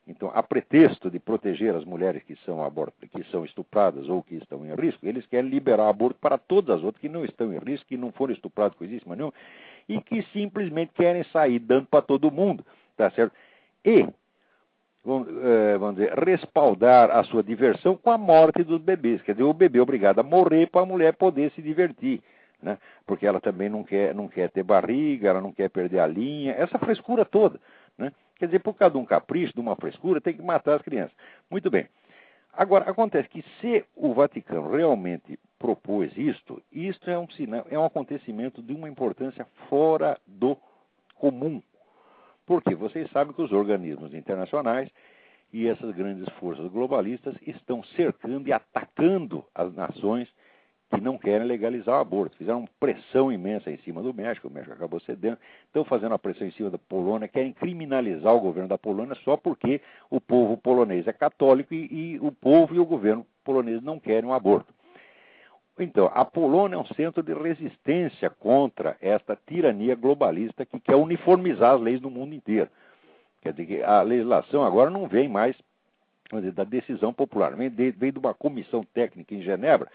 Então, a pretexto de proteger as mulheres que são estupradas ou que estão em risco, eles querem liberar o aborto para todas as outras que não estão em risco, que não foram estupradas coisíssima nenhuma, e que simplesmente querem sair dando para todo mundo, tá certo? E, vamos dizer, respaldar a sua diversão com a morte dos bebês. Quer dizer, o bebê é obrigado a morrer para a mulher poder se divertir, né? Porque ela também não quer ter barriga, ela não quer perder a linha, essa frescura toda, né? Quer dizer, por causa de um capricho, de uma frescura, tem que matar as crianças. Muito bem. Agora, acontece que se o Vaticano realmente propôs isto é um sinal, é um acontecimento de uma importância fora do comum. Porque vocês sabem que os organismos internacionais e essas grandes forças globalistas estão cercando e atacando as nações que não querem legalizar o aborto. Fizeram pressão imensa em cima do México, o México acabou cedendo. Estão fazendo uma pressão em cima da Polônia, querem criminalizar o governo da Polônia só porque o povo polonês é católico e o povo e o governo polonês não querem um aborto. Então, a Polônia é um centro de resistência contra esta tirania globalista que quer uniformizar as leis no mundo inteiro. Quer dizer que a legislação agora não vem mais, vamos dizer, da decisão popular, vem de uma comissão técnica em Genebra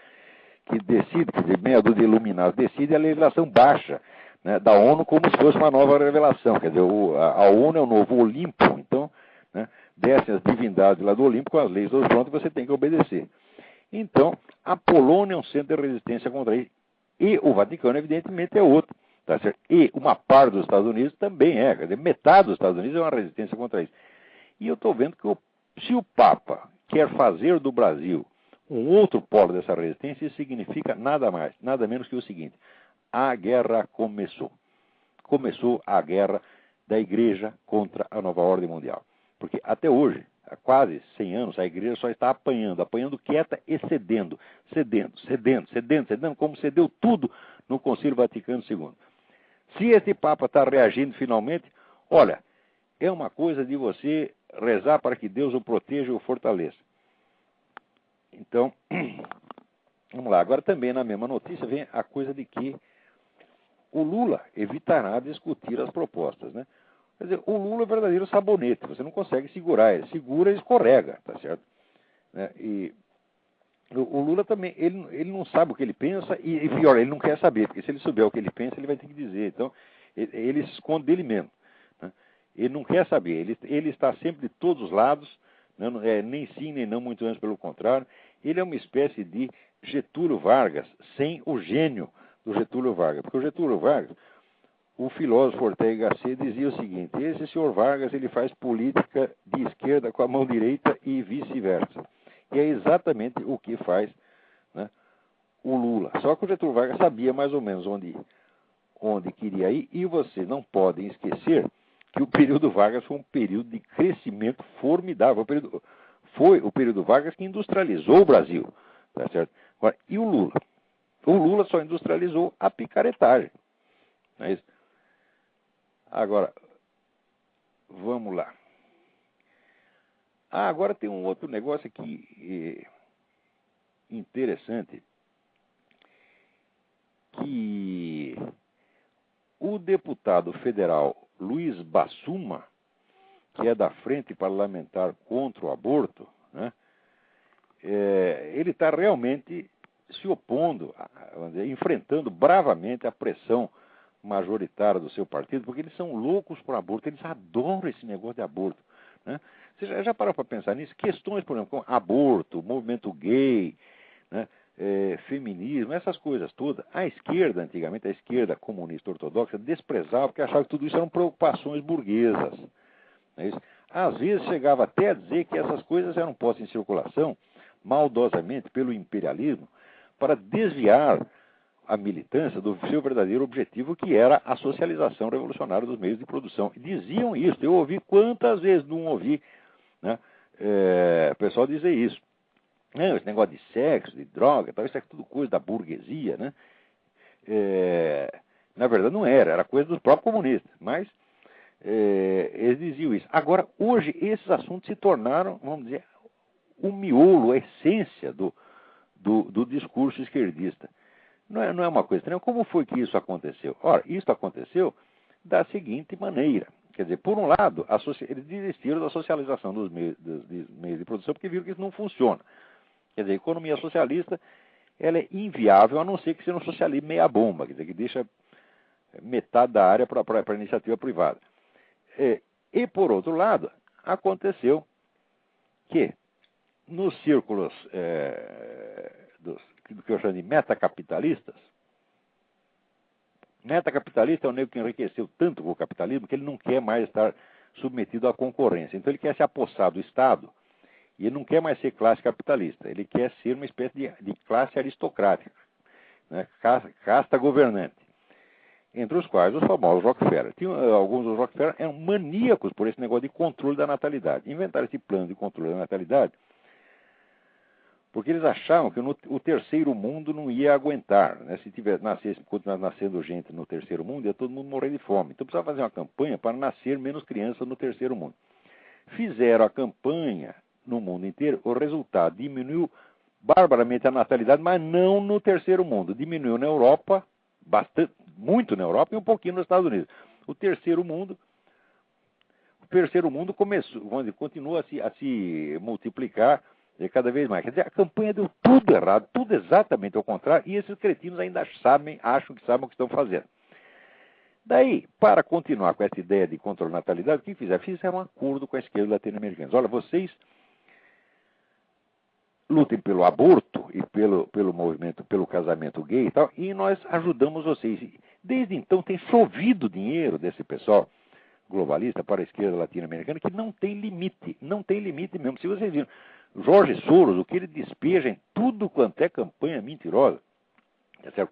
que decide, quer dizer, meia dúzia de iluminados decide a legislação baixa, né, da ONU como se fosse uma nova revelação. Quer dizer, a ONU é o novo Olimpo, então, né, descem as divindades lá do Olimpo com as leis todas prontas e você tem que obedecer. Então, a Polônia é um centro de resistência contra isso. E o Vaticano, evidentemente, é outro. Tá certo? E uma parte dos Estados Unidos também é. Quer dizer, metade dos Estados Unidos é uma resistência contra isso. E eu estou vendo que se o Papa quer fazer do Brasil um outro polo dessa resistência, isso significa nada mais, nada menos que o seguinte: a guerra começou. Começou a guerra da Igreja contra a nova ordem mundial. Porque até hoje, há quase 100 anos, a igreja só está apanhando quieta e cedendo, como cedeu tudo no Concílio Vaticano II. Se este Papa está reagindo finalmente, olha, é uma coisa de você rezar para que Deus o proteja e o fortaleça. Então, vamos lá. Agora também na mesma notícia vem a coisa de que o Lula evitará discutir as propostas, né? Quer dizer, o Lula é verdadeiro sabonete, você não consegue segurar, ele segura e escorrega, tá certo? Né? E o Lula também, ele não sabe o que ele pensa e pior, ele não quer saber, porque se ele souber o que ele pensa, ele vai ter que dizer. Então, ele se esconde dele mesmo, né? Ele não quer saber, ele está sempre de todos os lados, né? Nem sim, nem não, muito menos pelo contrário. Ele é uma espécie de Getúlio Vargas, sem o gênio do Getúlio Vargas. Porque o Getúlio Vargas, o filósofo Ortega Gasset dizia o seguinte: esse senhor Vargas, ele faz política de esquerda com a mão direita e vice-versa. E é exatamente o que faz, né, o Lula. Só que o Getúlio Vargas sabia mais ou menos onde queria ir, e vocês não podem esquecer que o período Vargas foi um período de crescimento formidável. Foi o período Vargas que industrializou o Brasil. Tá certo? Agora, e o Lula? O Lula só industrializou a picaretagem. Não é isso? Agora, vamos lá. Agora tem um outro negócio aqui interessante, que o deputado federal Luiz Bassuma, que é da Frente Parlamentar contra o Aborto, né, ele está realmente se opondo, vamos dizer, enfrentando bravamente a pressão majoritária do seu partido, porque eles são loucos por aborto, eles adoram esse negócio de aborto, né? Você já parou para pensar nisso? Questões, por exemplo, como aborto, movimento gay, né, feminismo, essas coisas todas. A esquerda, antigamente, a esquerda comunista ortodoxa, desprezava, porque achava que tudo isso eram preocupações burguesas. Não é isso? Às vezes chegava até a dizer que essas coisas eram postas em circulação, maldosamente, pelo imperialismo, para desviar a militância do seu verdadeiro objetivo, que era a socialização revolucionária dos meios de produção. E diziam isso. Eu ouvi quantas vezes não ouvi, né, o pessoal dizer isso. Não, esse negócio de sexo, de droga, tal, isso é tudo coisa da burguesia, né? Na verdade não era coisa dos próprios comunistas, mas eles diziam isso. Agora, hoje, esses assuntos se tornaram, vamos dizer, o miolo, a essência do discurso esquerdista. Não é uma coisa estranha. Como foi que isso aconteceu? Ora, isso aconteceu da seguinte maneira. Quer dizer, por um lado, eles desistiram da socialização dos meios de produção porque viram que isso não funciona. Quer dizer, a economia socialista, ela é inviável, a não ser que seja um socialismo meia bomba, quer dizer, que deixa metade da área para a iniciativa privada. E, por outro lado, aconteceu que nos círculos do que eu chamo de metacapitalista é o nego que enriqueceu tanto com o capitalismo que ele não quer mais estar submetido à concorrência. Então ele quer se apossar do Estado e ele não quer mais ser classe capitalista. Ele quer ser uma espécie de classe aristocrática, né? Casta governante. Entre os quais os famosos Rockefeller. Alguns dos Rockefeller eram maníacos por esse negócio de controle da natalidade. Inventaram esse plano de controle da natalidade porque eles achavam que o terceiro mundo não ia aguentar, né? Se continuasse nascendo gente no terceiro mundo, ia todo mundo morrer de fome. Então precisava fazer uma campanha para nascer menos crianças no terceiro mundo. Fizeram a campanha no mundo inteiro, o resultado diminuiu barbaramente a natalidade, mas não no terceiro mundo. Diminuiu na Europa, bastante, muito na Europa e um pouquinho nos Estados Unidos. O terceiro mundo começou, continua a se multiplicar cada vez mais. Quer dizer, a campanha deu tudo errado, tudo exatamente ao contrário, e esses cretinos ainda acham que sabem o que estão fazendo. Daí, para continuar com essa ideia de controle da natalidade, o que fizeram? Fizeram um acordo com a esquerda latino-americana. Olha, vocês lutem pelo aborto e pelo movimento, pelo casamento gay e tal, e nós ajudamos vocês. Desde então tem chovido dinheiro desse pessoal globalista para a esquerda latino-americana que não tem limite mesmo. Se vocês viram, Jorge Soros, o que ele despeja em tudo quanto é campanha mentirosa,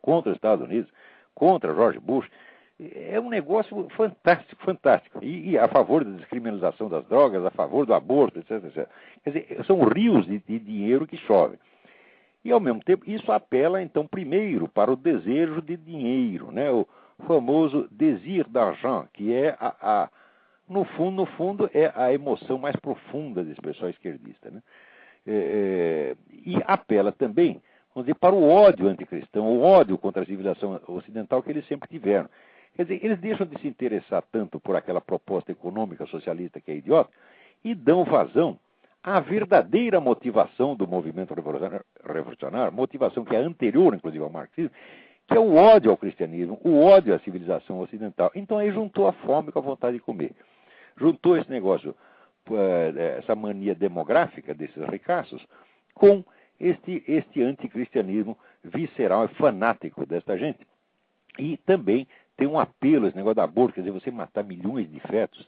contra os Estados Unidos, contra George Bush, É um negócio fantástico, fantástico. E a favor da descriminalização das drogas, a favor do aborto, etc, etc. Quer dizer, são rios de dinheiro que chovem. E, ao mesmo tempo, isso apela, então, primeiro para o desejo de dinheiro, né? O famoso désir d'argent, que é, no fundo, é a emoção mais profunda desse pessoal esquerdista, né? E apela também, vamos dizer, para o ódio anticristão, o ódio contra a civilização ocidental que eles sempre tiveram. Quer dizer, eles deixam de se interessar tanto por aquela proposta econômica socialista que é idiota e dão vazão à verdadeira motivação do movimento revolucionário, motivação que é anterior, inclusive, ao marxismo, que é o ódio ao cristianismo, o ódio à civilização ocidental. Então aí juntou a fome com a vontade de comer. Juntou esse negócio, essa mania demográfica desses ricaços, com este anticristianismo visceral e fanático desta gente. E também tem um apelo, esse negócio da aborto, quer dizer, você matar milhões de fetos,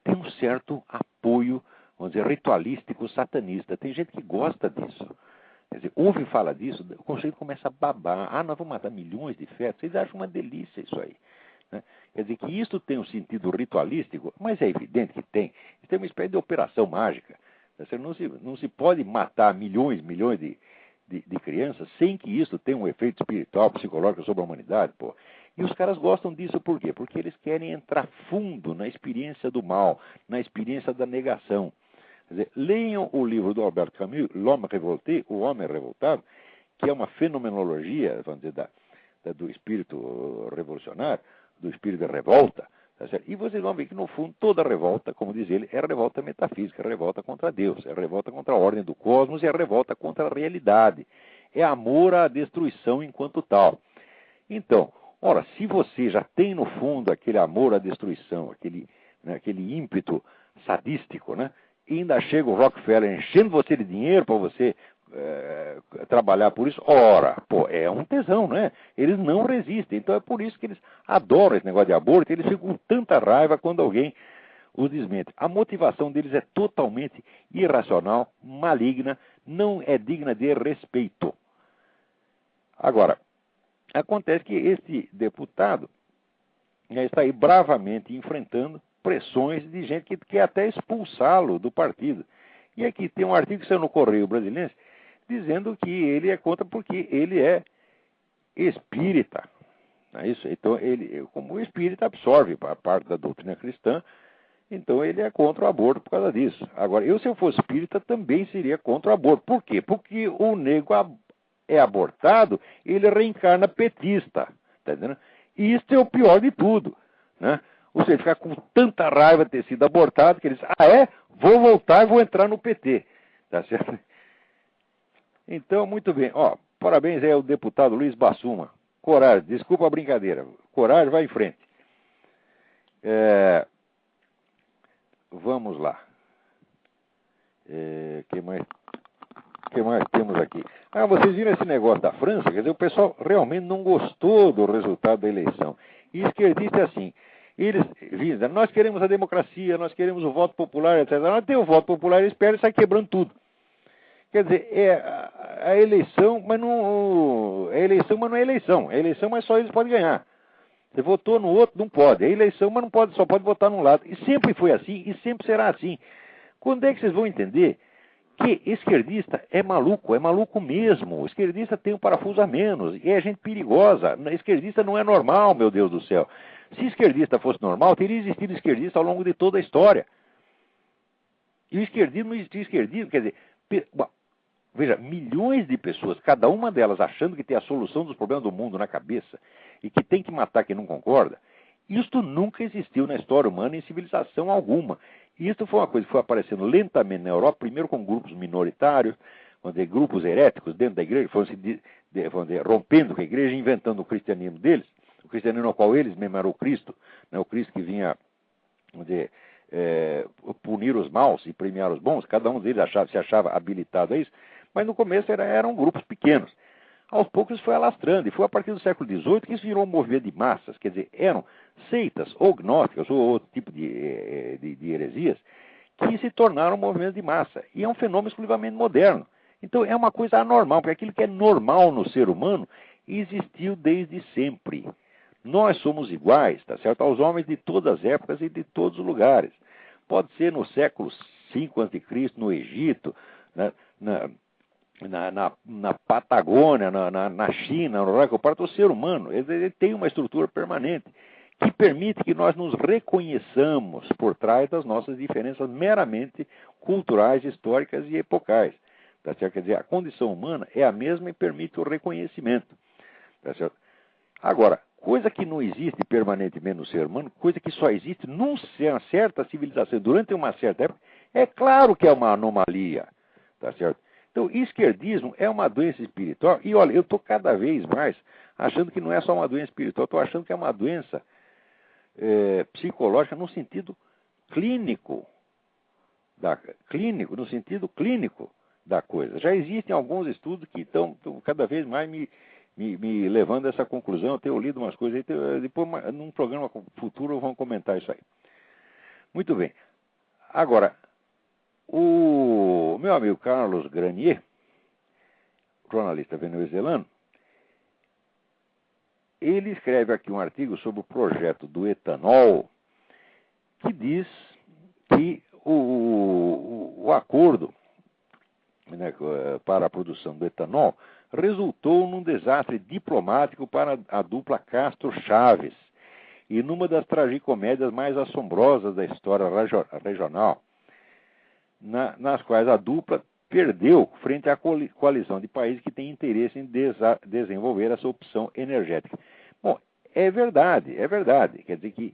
tem um certo apoio, vamos dizer, ritualístico satanista. Tem gente que gosta disso. Quer dizer, ouve falar disso, o conceito começa a babar. Nós vamos matar milhões de fetos. Vocês acham uma delícia isso aí, né? Quer dizer que isso tem um sentido ritualístico, mas é evidente que tem. Isso tem uma espécie de operação mágica. Você não se pode matar milhões de crianças sem que isso tenha um efeito espiritual, psicológico sobre a humanidade, pô. E os caras gostam disso por quê? Porque eles querem entrar fundo na experiência do mal, na experiência da negação. Quer dizer, leiam o livro do Albert Camus, L'Homme Révolté, O Homem Revoltado, que é uma fenomenologia, vamos dizer, do espírito revolucionário, do espírito de revolta. Tá certo? E vocês vão ver que, no fundo, toda revolta, como diz ele, é revolta metafísica, é revolta contra Deus, é revolta contra a ordem do cosmos, é revolta contra a realidade. É amor à destruição enquanto tal. Então, ora, se você já tem no fundo aquele amor à destruição, aquele ímpeto sadístico, né? E ainda chega o Rockefeller enchendo você de dinheiro para você trabalhar por isso, ora, pô, é um tesão, né? Eles não resistem. Então é por isso que eles adoram esse negócio de aborto, eles ficam com tanta raiva quando alguém os desmente. A motivação deles é totalmente irracional, maligna, não é digna de respeito. Agora, acontece que este deputado está aí bravamente enfrentando pressões de gente que quer até expulsá-lo do partido. E aqui tem um artigo que saiu no Correio Brasiliense dizendo que ele é contra porque ele é espírita. Não é isso? Então, ele, como o espírita absorve a parte da doutrina cristã, então ele é contra o aborto por causa disso. Agora, se eu fosse espírita, também seria contra o aborto. Por quê? Porque o nego é abortado, ele reencarna petista. Tá entendendo? E isso é o pior de tudo, né? Ou seja, ficar com tanta raiva de ter sido abortado, que ele diz, vou voltar e vou entrar no PT. Tá certo? Então, muito bem. Parabéns aí ao deputado Luiz Bassuma. Coragem, desculpa a brincadeira. Coragem, vai em frente. Vamos lá. Que mais temos aqui? Vocês viram esse negócio da França? Quer dizer, o pessoal realmente não gostou do resultado da eleição. E esquerdista é assim. Eles dizem, nós queremos a democracia, nós queremos o voto popular, etc. Nós temos o voto popular, eles perdem e saem quebrando tudo. Quer dizer, a eleição, mas não é eleição. É eleição, mas só eles podem ganhar. Você votou no outro, não pode. É eleição, mas não pode, só pode votar num lado. E sempre foi assim, e sempre será assim. Quando é que vocês vão entender que esquerdista é maluco mesmo. O esquerdista tem um parafuso a menos, e é gente perigosa. Esquerdista não é normal, meu Deus do céu. Se esquerdista fosse normal, teria existido esquerdista ao longo de toda a história. E o esquerdismo não existia esquerdismo, quer dizer, veja, milhões de pessoas, cada uma delas achando que tem a solução dos problemas do mundo na cabeça e que tem que matar quem não concorda, isto nunca existiu na história humana em civilização alguma. E isso foi uma coisa que foi aparecendo lentamente na Europa, primeiro com grupos minoritários, grupos heréticos dentro da igreja, foram se rompendo com a igreja, inventando o cristianismo deles, o cristianismo no qual eles mesmo eram o Cristo, né, o Cristo que vinha punir os maus e premiar os bons, cada um deles se achava habilitado a isso, mas no começo eram grupos pequenos. Aos poucos isso foi alastrando, e foi a partir do século XVIII que isso virou um movimento de massas, quer dizer, eram seitas ou gnósticas ou outro tipo de heresias que se tornaram um movimento de massa. E é um fenômeno exclusivamente moderno. Então é uma coisa anormal, porque aquilo que é normal no ser humano existiu desde sempre. Nós somos iguais, tá certo? Aos homens de todas as épocas e de todos os lugares. Pode ser no século V a.C., no Egito, né? na Patagônia, na China, no Raio Parto, o ser humano ele tem uma estrutura permanente que permite que nós nos reconheçamos por trás das nossas diferenças meramente culturais, históricas e epocais. Tá certo? Quer dizer, a condição humana é a mesma e permite o reconhecimento. Tá certo? Agora, coisa que não existe permanentemente no ser humano, coisa que só existe numa certa civilização, durante uma certa época, é claro que é uma anomalia. Tá certo? Então, esquerdismo é uma doença espiritual. E olha, eu estou cada vez mais achando que não é só uma doença espiritual, estou achando que é uma doença psicológica no sentido clínico, no sentido clínico da coisa. Já existem alguns estudos que estão cada vez mais me levando a essa conclusão. Eu tenho lido umas coisas aí, depois num programa futuro vamos comentar isso aí. Muito bem. Agora, o meu amigo Carlos Granier, jornalista venezuelano, ele escreve aqui um artigo sobre o projeto do etanol, que diz que o acordo, né, para a produção do etanol resultou num desastre diplomático para a dupla Castro-Chaves e numa das tragicomédias mais assombrosas da história regional, nas quais a dupla perdeu frente à coalizão de países que têm interesse em desenvolver essa opção energética. Bom, é verdade. Quer dizer que,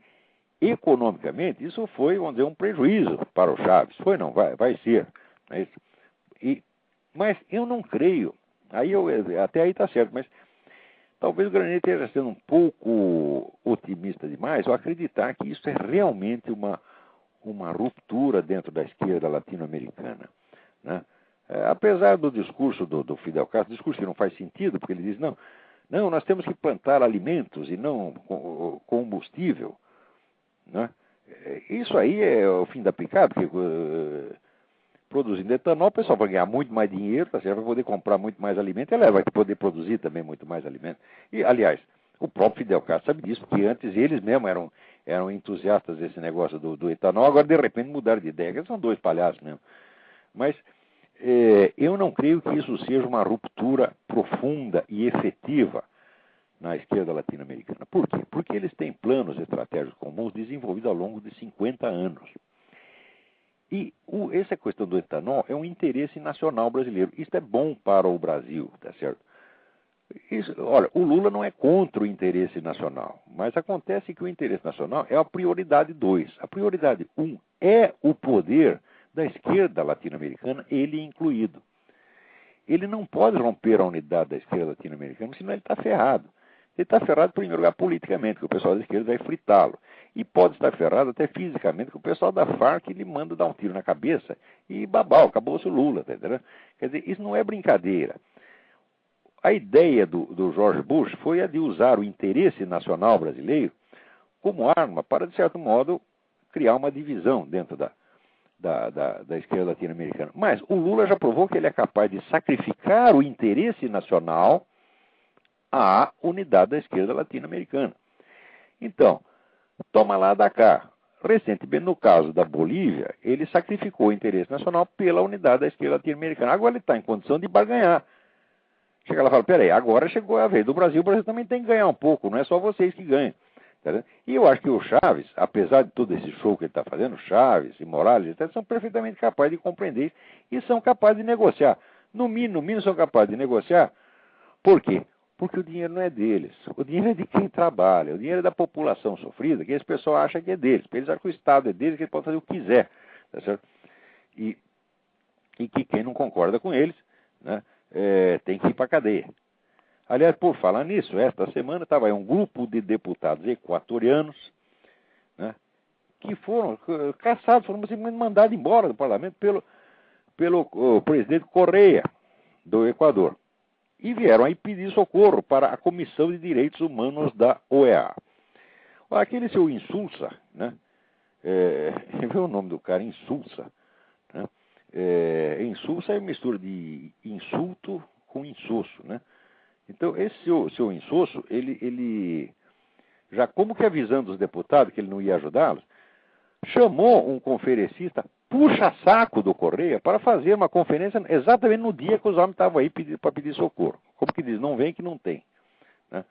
economicamente, isso foi, vamos dizer, um prejuízo para o Chaves. Foi, não, vai ser. Mas eu não creio. Até aí está certo, mas talvez o Granier esteja sendo um pouco otimista demais ao acreditar que isso é realmente uma ruptura dentro da esquerda latino-americana, né? Apesar do discurso do Fidel Castro, discurso que não faz sentido, porque ele diz, não, nós temos que plantar alimentos e não combustível, né? Isso aí é o fim da picada, porque produzindo etanol, o pessoal vai ganhar muito mais dinheiro, tá certo? Vai poder comprar muito mais alimento, e ela vai poder produzir também muito mais alimento. E, aliás, o próprio Fidel Castro sabe disso, porque antes eles mesmos eram entusiastas desse negócio do etanol, agora de repente mudaram de ideia, eles são dois palhaços mesmo. Mas eu não creio que isso seja uma ruptura profunda e efetiva na esquerda latino-americana. Por quê? Porque eles têm planos estratégicos comuns desenvolvidos ao longo de 50 anos. E essa questão do etanol é um interesse nacional brasileiro. Isso é bom para o Brasil, tá certo? Olha, o Lula não é contra o interesse nacional, mas acontece que o interesse nacional é a prioridade 2. A prioridade 1 é o poder da esquerda latino-americana, ele incluído. Ele não pode romper a unidade da esquerda latino-americana, senão ele está ferrado. Ele está ferrado, em primeiro lugar, politicamente, que o pessoal da esquerda vai fritá-lo. E pode estar ferrado até fisicamente, que o pessoal da Farc lhe manda dar um tiro na cabeça e babau, acabou-se o Lula, tá entendendo? Quer dizer, isso não é brincadeira. A ideia do George Bush foi a de usar o interesse nacional brasileiro como arma para, de certo modo, criar uma divisão dentro da esquerda latino-americana. Mas o Lula já provou que ele é capaz de sacrificar o interesse nacional à unidade da esquerda latino-americana. Então, toma lá da cá. Recentemente, no caso da Bolívia, ele sacrificou o interesse nacional pela unidade da esquerda latino-americana. Agora ele está em condição de barganhar. Chega lá e fala, peraí, agora chegou a vez do Brasil, o Brasil também tem que ganhar um pouco, não é só vocês que ganham. Tá? E eu acho que o Chaves, apesar de todo esse show que ele está fazendo, Chaves e Morales, etc., são perfeitamente capazes de compreender e são capazes de negociar. No mínimo, são capazes de negociar. Por quê? Porque o dinheiro não é deles. O dinheiro é de quem trabalha. O dinheiro é da população sofrida, que esse pessoal acha que é deles. Porque eles acham que o Estado é deles, que ele pode fazer o que quiser. Tá certo? E que quem não concorda com eles, né, tem que ir para a cadeia. Aliás, por falar nisso, esta semana estava aí um grupo de deputados equatorianos, né, que foram caçados, foram simplesmente mandados embora do parlamento pelo presidente Correia, do Equador. E vieram aí pedir socorro para a Comissão de Direitos Humanos da OEA. Aquele seu Insulza, né? Vê o nome do cara, Insulza. Né? Insulza é mistura de insulto com insosso, né? Então, esse seu insosso, ele já como que avisando os deputados que ele não ia ajudá-los, chamou um conferencista puxa-saco do Correia para fazer uma conferência exatamente no dia que os homens estavam aí para pedir socorro. Como que diz? Não vem que não tem. Né?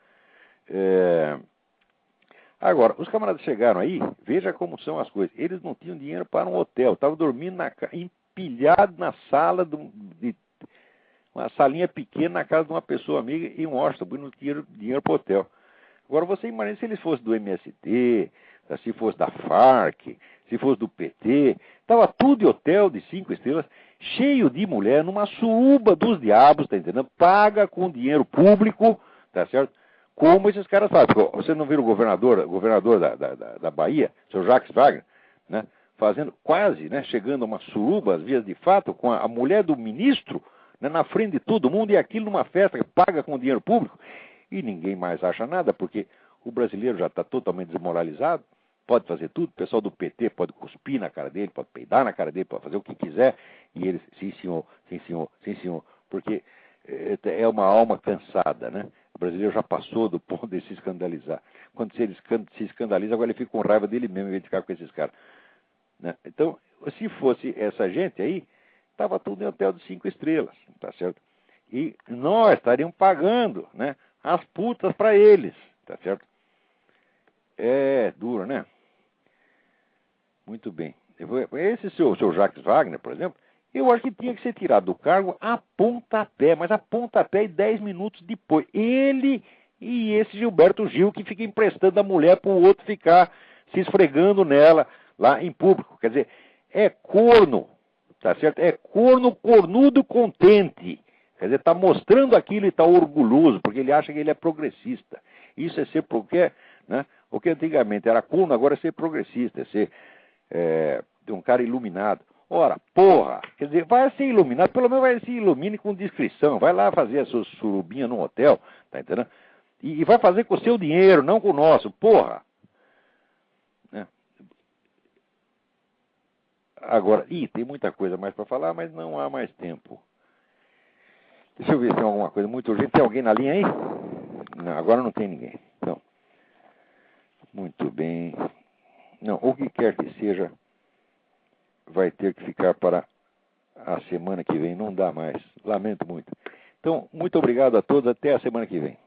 Agora, os camaradas chegaram aí, veja como são as coisas. Eles não tinham dinheiro para um hotel, estavam dormindo empilhados na sala de uma salinha pequena na casa de uma pessoa amiga em Washington, porque não tinham dinheiro para o hotel. Agora, você imagina se eles fossem do MST, se fosse da FARC, se fosse do PT, estava tudo em hotel de 5 estrelas, cheio de mulher, numa suruba dos diabos, tá entendendo? Paga com dinheiro público, tá certo? Como esses caras fazem. Você não viu o governador da Bahia, o seu Jacques Wagner, né? Fazendo quase, né? Chegando a uma suruba, às vias de fato, com a mulher do ministro, né? Na frente de todo mundo, e aquilo numa festa que paga com dinheiro público. E ninguém mais acha nada, porque o brasileiro já está totalmente desmoralizado, pode fazer tudo, o pessoal do PT pode cuspir na cara dele, pode peidar na cara dele, pode fazer o que quiser, e eles, sim senhor, sim senhor, sim senhor, porque é uma alma cansada, né? O brasileiro já passou do ponto de se escandalizar. Quando ele se escandaliza, agora ele fica com raiva dele mesmo, em vez de ficar com esses caras. Né? Então, se fosse essa gente aí, estava tudo em hotel de 5 estrelas, tá certo? E nós estaríamos pagando, né, as putas para eles, tá certo? É duro, né? Muito bem. Esse seu Jacques Wagner, por exemplo, eu acho que tinha que ser tirado do cargo a pontapé, mas a pontapé e 10 minutos depois. Ele e esse Gilberto Gil que fica emprestando a mulher para o outro ficar se esfregando nela lá em público. Quer dizer, é corno, tá certo? É cornudo contente. Quer dizer, está mostrando aquilo e está orgulhoso, porque ele acha que ele é progressista. Isso é ser porque, né? O que antigamente era corno, agora é ser progressista, é ser um cara iluminado. Ora, porra, quer dizer, vai ser iluminado, pelo menos vai se ilumine com discrição, vai lá fazer a sua surubinha num hotel, tá entendendo? E vai fazer com o seu dinheiro, não com o nosso, porra. Né? Agora, tem muita coisa mais para falar, mas não há mais tempo. Deixa eu ver se tem alguma coisa muito urgente. Tem alguém na linha aí? Não, agora não tem ninguém. Não. Muito bem. Não, o que quer que seja, vai ter que ficar para a semana que vem. Não dá mais. Lamento muito. Então, muito obrigado a todos. Até a semana que vem.